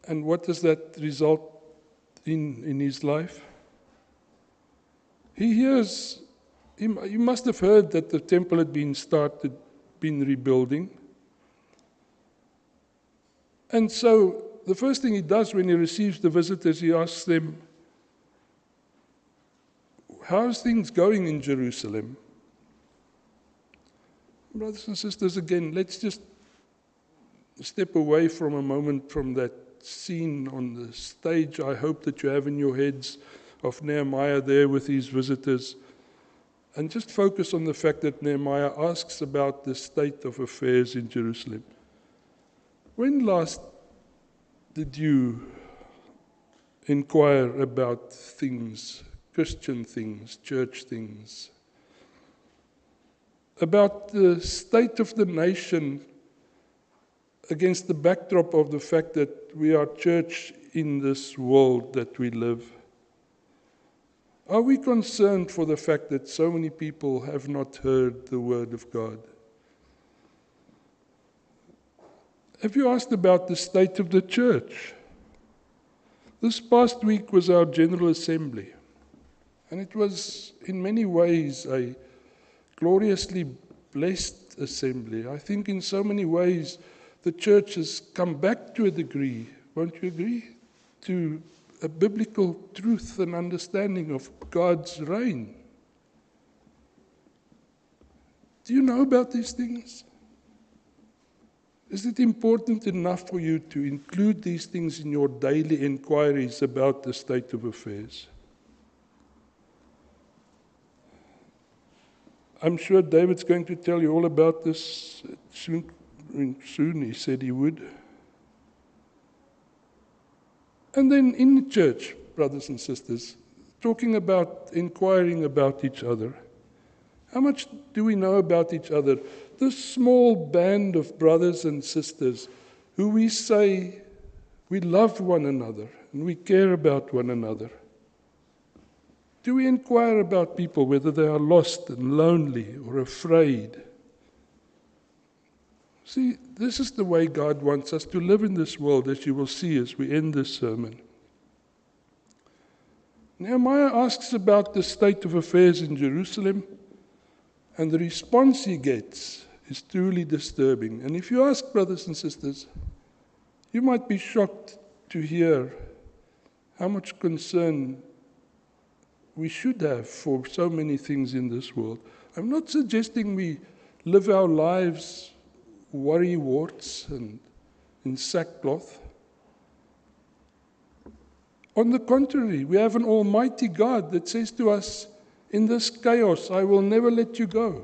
And what does that result in his life? He hears, he must have heard that the temple had been rebuilding. And so the first thing he does when he receives the visitors, he asks them, how's things going in Jerusalem? Brothers and sisters, again, let's just step away from a moment from that scene on the stage. I hope that you have in your heads of Nehemiah there with his visitors, and just focus on the fact that Nehemiah asks about the state of affairs in Jerusalem. When last did you inquire about things, Christian things, church things, about the state of the nation against the backdrop of the fact that we are church in this world that we live? Are we concerned for the fact that so many people have not heard the word of God? Have you asked about the state of the church? This past week was our General Assembly, and it was in many ways a gloriously blessed assembly. I think in so many ways the church has come back to a degree, won't you agree, to a biblical truth and understanding of God's reign. Do you know about these things? Is it important enough for you to include these things in your daily inquiries about the state of affairs? I'm sure David's going to tell you all about this soon. He said he would. And then in the church, brothers and sisters, talking about, inquiring about each other. How much do we know about each other? This small band of brothers and sisters who we say we love one another and we care about one another. Do we inquire about people, whether they are lost and lonely or afraid? See, this is the way God wants us to live in this world, as you will see as we end this sermon. Nehemiah asks about the state of affairs in Jerusalem, and the response he gets is truly disturbing. And if you ask brothers and sisters, you might be shocked to hear how much concern we should have for so many things in this world. I'm not suggesting we live our lives worry-warts and in sackcloth. On the contrary, we have an almighty God that says to us, in this chaos, I will never let you go.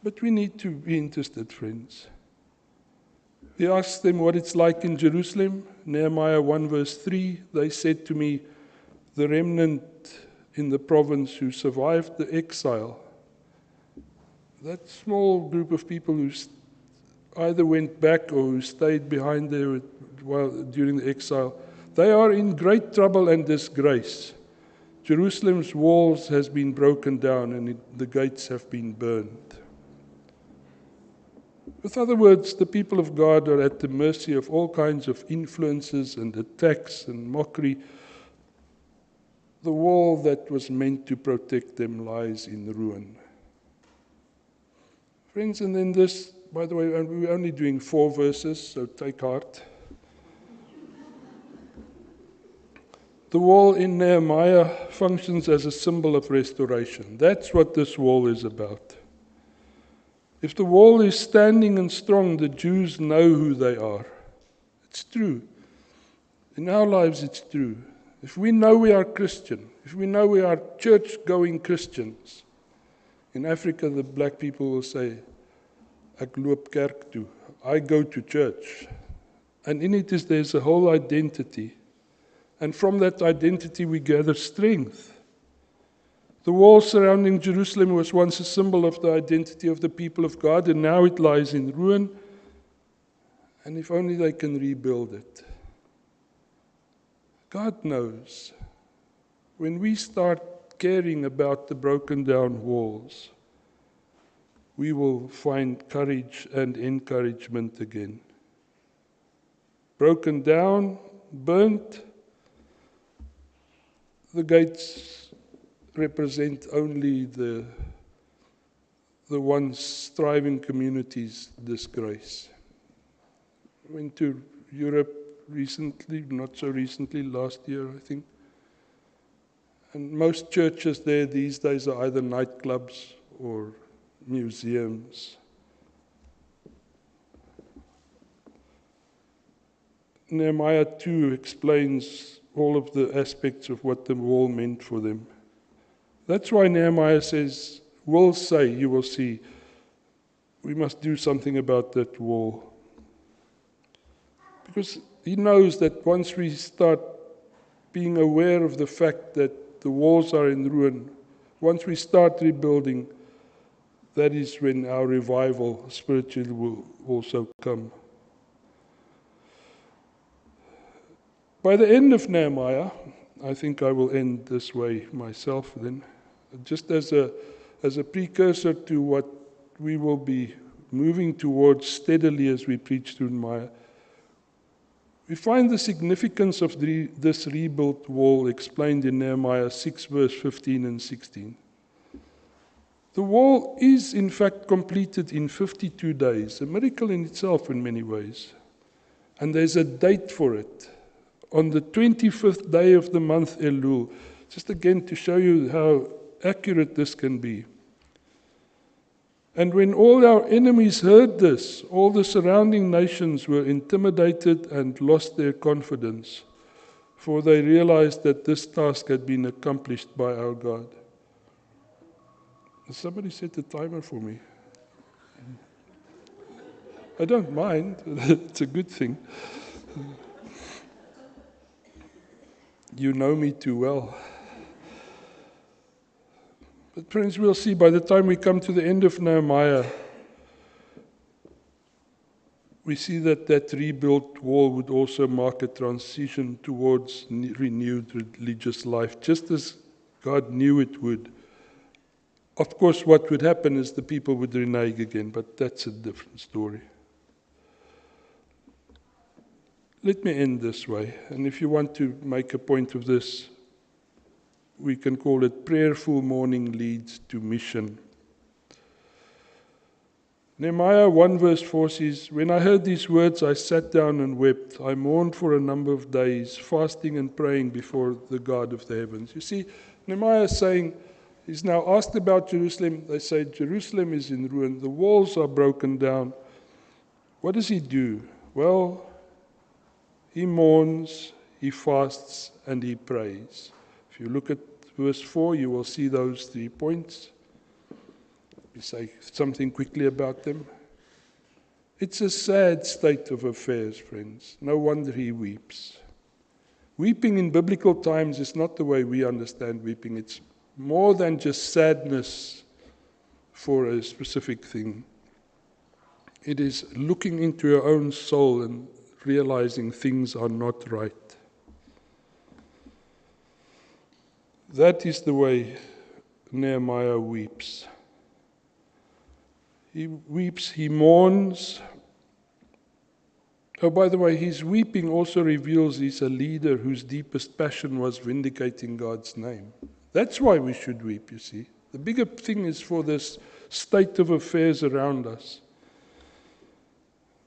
But we need to be interested, friends. He asks them what it's like in Jerusalem. Nehemiah 1 verse 3, they said to me, the remnant in the province who survived the exile. That small group of people who either went back or who stayed behind there during the exile, they are in great trouble and disgrace. Jerusalem's walls has been broken down and the gates have been burned. With other words, the people of God are at the mercy of all kinds of influences and attacks and mockery. The wall that was meant to protect them lies in ruin. Friends, and then this, by the way, we're only doing 4 verses, so take heart. The wall in Nehemiah functions as a symbol of restoration. That's what this wall is about. If the wall is standing and strong, the Jews know who they are. It's true. In our lives, it's true. If we know we are Christian, if we know we are church-going Christians, in Africa, the black people will say, Ek loop kerk toe. I go to church. And in it there's a whole identity. And from that identity we gather strength. The wall surrounding Jerusalem was once a symbol of the identity of the people of God, and now it lies in ruin. And if only they can rebuild it. God knows. When we start caring about the broken down walls, we will find courage and encouragement again. Broken down, burnt, the gates represent only the once striving community's disgrace. I went to Europe recently, not so recently, last year I think. And most churches there these days are either nightclubs or museums. Nehemiah 2 explains all of the aspects of what the wall meant for them. That's why Nehemiah says, will say, you will see, we must do something about that wall. Because he knows that once we start being aware of the fact that the walls are in ruin, once we start rebuilding, that is when our revival spiritually will also come. By the end of Nehemiah, I think I will end this way myself then, just as a precursor to what we will be moving towards steadily as we preach through Nehemiah. We find the significance of this rebuilt wall explained in Nehemiah 6 verse 15 and 16. The wall is in fact completed in 52 days, a miracle in itself in many ways. And there's a date for it. On the 25th day of the month Elul, just again to show you how accurate this can be. And when all our enemies heard this, all the surrounding nations were intimidated and lost their confidence, for they realized that this task had been accomplished by our God. Somebody set the timer for me. I don't mind, it's a good thing. You know me too well. But friends, we'll see by the time we come to the end of Nehemiah, we see that rebuilt wall would also mark a transition towards renewed religious life, just as God knew it would. Of course, what would happen is the people would renege again, but that's a different story. Let me end this way, and if you want to make a point of this, we can call it prayerful mourning leads to mission. Nehemiah 1 verse 4 says, when I heard these words, I sat down and wept. I mourned for a number of days, fasting and praying before the God of the heavens. You see, Nehemiah is saying, he's now asked about Jerusalem. They say Jerusalem is in ruin. The walls are broken down. What does he do? Well, he mourns, he fasts, and he prays. If you look at verse 4, you will see those 3 points. We say something quickly about them. It's a sad state of affairs, friends. No wonder he weeps. Weeping in biblical times is not the way we understand weeping. It's more than just sadness for a specific thing. It is looking into your own soul and realizing things are not right. That is the way Nehemiah weeps. He weeps, he mourns. Oh, by the way, his weeping also reveals he's a leader whose deepest passion was vindicating God's name. That's why we should weep, you see. The bigger thing is for this state of affairs around us.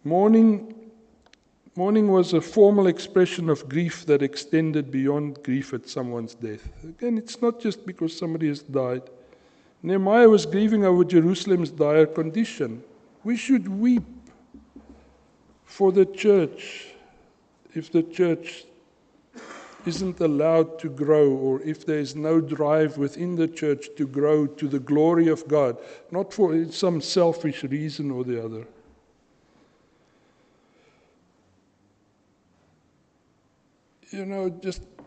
Mourning was a formal expression of grief that extended beyond grief at someone's death. Again, it's not just because somebody has died. Nehemiah was grieving over Jerusalem's dire condition. We should weep for the church if the church isn't allowed to grow, or if there is no drive within the church to grow to the glory of God, not for some selfish reason or the other. You know,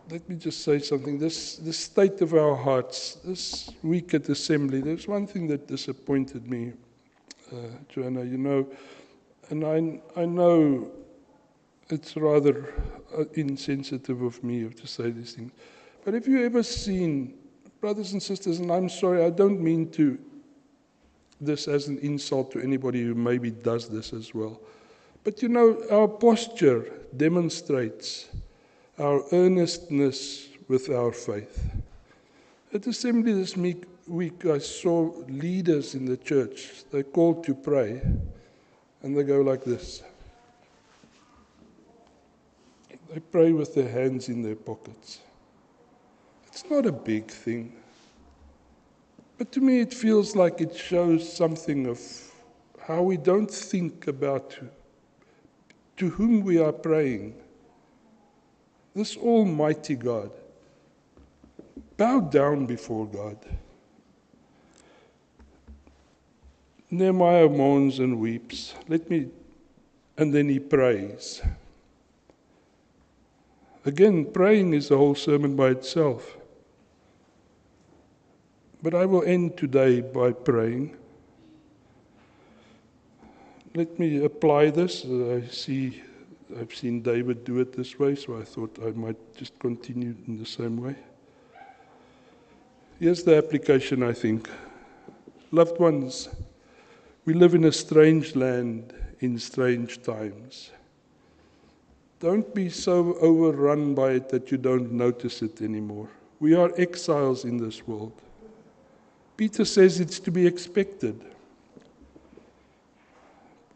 let me just say something. This state of our hearts, this week at Assembly, there's one thing that disappointed me, Joanna, you know, and I know it's rather insensitive of me to say these things. But have you ever seen, brothers and sisters, and I'm sorry, I don't mean to this as an insult to anybody who maybe does this as well. But you know, our posture demonstrates our earnestness with our faith. At assembly this week, I saw leaders in the church. They're called to pray, and they go like this. They pray with their hands in their pockets. It's not a big thing. But to me, it feels like it shows something of how we don't think about to whom we are praying. This Almighty God. Bow down before God. Nehemiah mourns and weeps. And then he prays. Again, praying is a whole sermon by itself. But I will end today by praying. Let me apply this. I've seen David do it this way, so I thought I might just continue in the same way. Here's the application, I think. Loved ones, we live in a strange land in strange times. Don't be so overrun by it that you don't notice it anymore. We are exiles in this world. Peter says it's to be expected.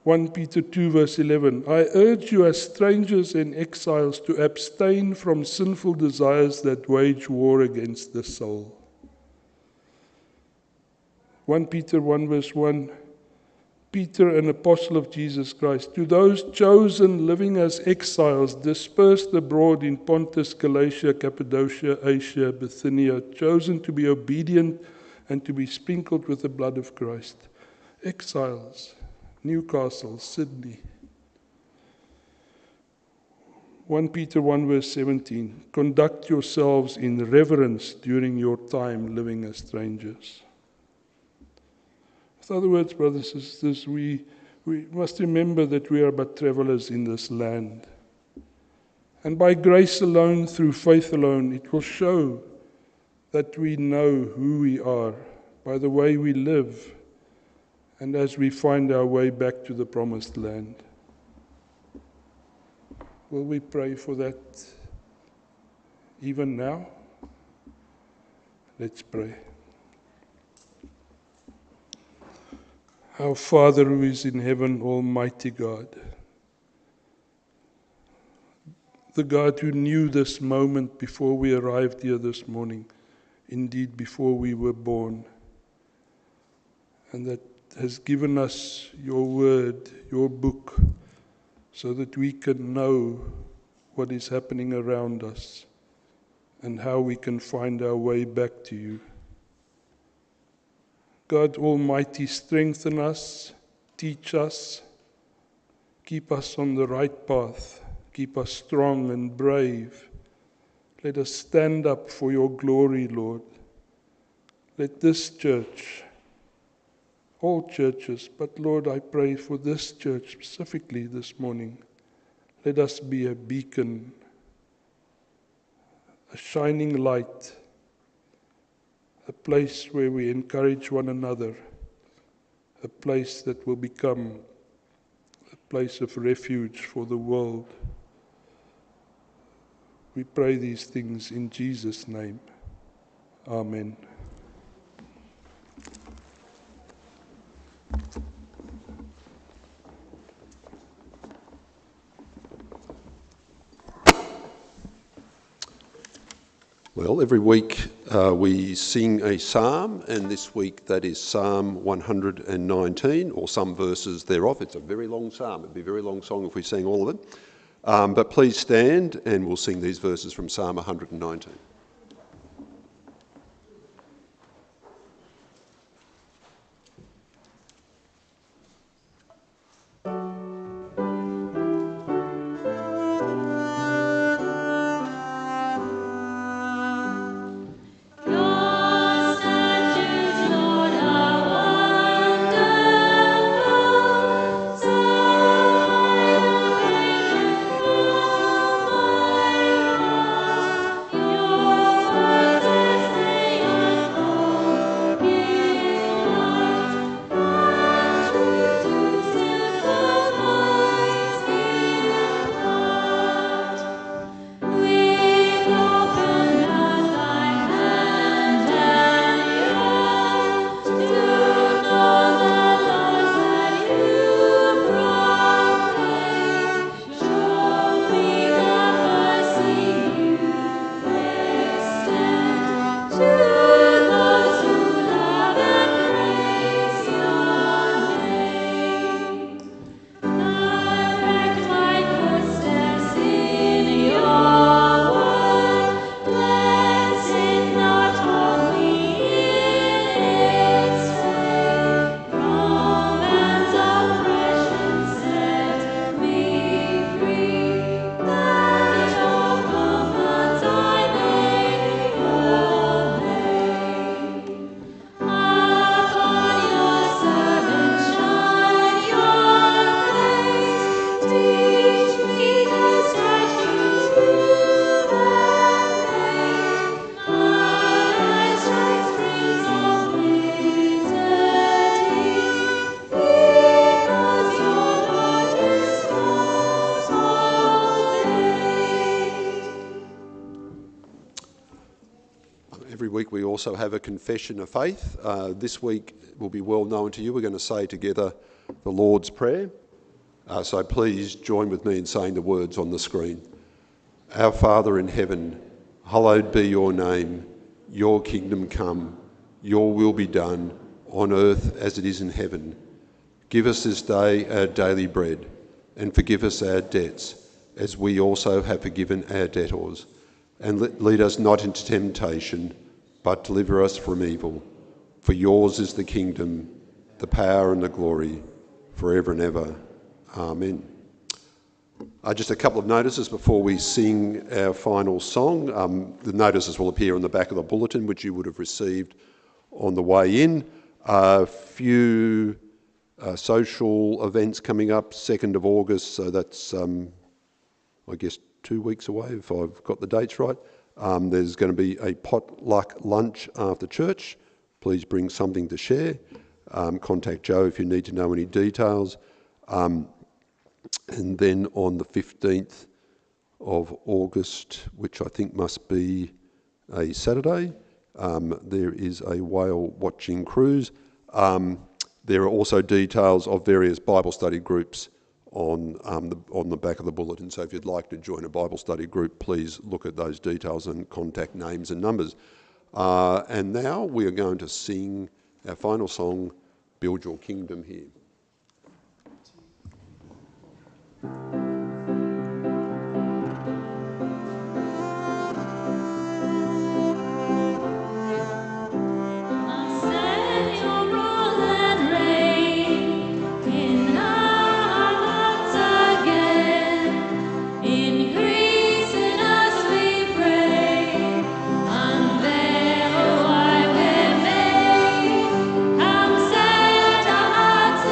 1 Peter 2 verse 11, I urge you as strangers and exiles to abstain from sinful desires that wage war against the soul. 1 Peter 1 verse 1, Peter, an apostle of Jesus Christ, to those chosen living as exiles, dispersed abroad in Pontus, Galatia, Cappadocia, Asia, Bithynia, chosen to be obedient and to be sprinkled with the blood of Christ. Exiles, Newcastle, Sydney. 1 Peter 1 verse 17, conduct yourselves in reverence during your time living as strangers. In other words, brothers and sisters, we must remember that we are but travelers in this land. And by grace alone, through faith alone, it will show that we know who we are by the way we live and as we find our way back to the promised land. Will we pray for that even now? Let's pray. Our Father who is in heaven, Almighty God, the God who knew this moment before we arrived here this morning, indeed before we were born, and that has given us your word, your book, so that we can know what is happening around us and how we can find our way back to you. God Almighty, strengthen us, teach us, keep us on the right path, keep us strong and brave. Let us stand up for your glory, Lord. Let this church, all churches, but Lord, I pray for this church specifically this morning. Let us be a beacon, a shining light, a place where we encourage one another, a place that will become a place of refuge for the world. We pray these things in Jesus' name. Amen. Well, every week we sing a psalm, and this week that is Psalm 119, or some verses thereof. It's a very long psalm. It'd be a very long song if we sang all of it. But please stand, and we'll sing these verses from Psalm 119. Wonderful, so Every week we also have a confession of faith. This week will be well known to you. We're going to say together the Lord's Prayer. So please join with me in saying the words on the screen. Our Father in heaven, hallowed be your name. Your kingdom come. Your will be done on earth as it is in heaven. Give us this day our daily bread, and forgive us our debts, as we also have forgiven our debtors. And lead us not into temptation, but deliver us from evil. For yours is the kingdom, the power and the glory, forever and ever. Amen. Just a couple of notices before we sing our final song. The notices will appear on the back of the bulletin, which you would have received on the way in. A few social events coming up, 2nd of August, so that's, I guess, 2 weeks away, if I've got the dates right. There's going to be a potluck lunch after church. Please bring something to share. Contact Joe if you need to know any details. And then on the 15th of August, which I think must be a Saturday, there is a whale watching cruise. There are also details of various Bible study groups on the back of the bulletin. So if you'd like to join a Bible study group, please look at those details and contact names and numbers. And now we are going to sing our final song, Build Your Kingdom Here. Set our hearts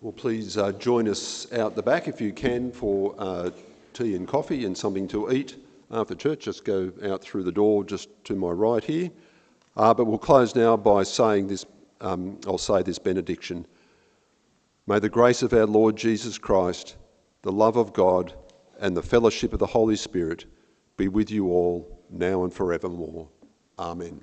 Well, please join us out the back if you can for tea and coffee and something to eat after church. Just go out through the door just to my right here. But we'll close now by saying this, I'll say this benediction. May the grace of our Lord Jesus Christ, the love of God, and the fellowship of the Holy Spirit be with you all, now and forevermore. Amen.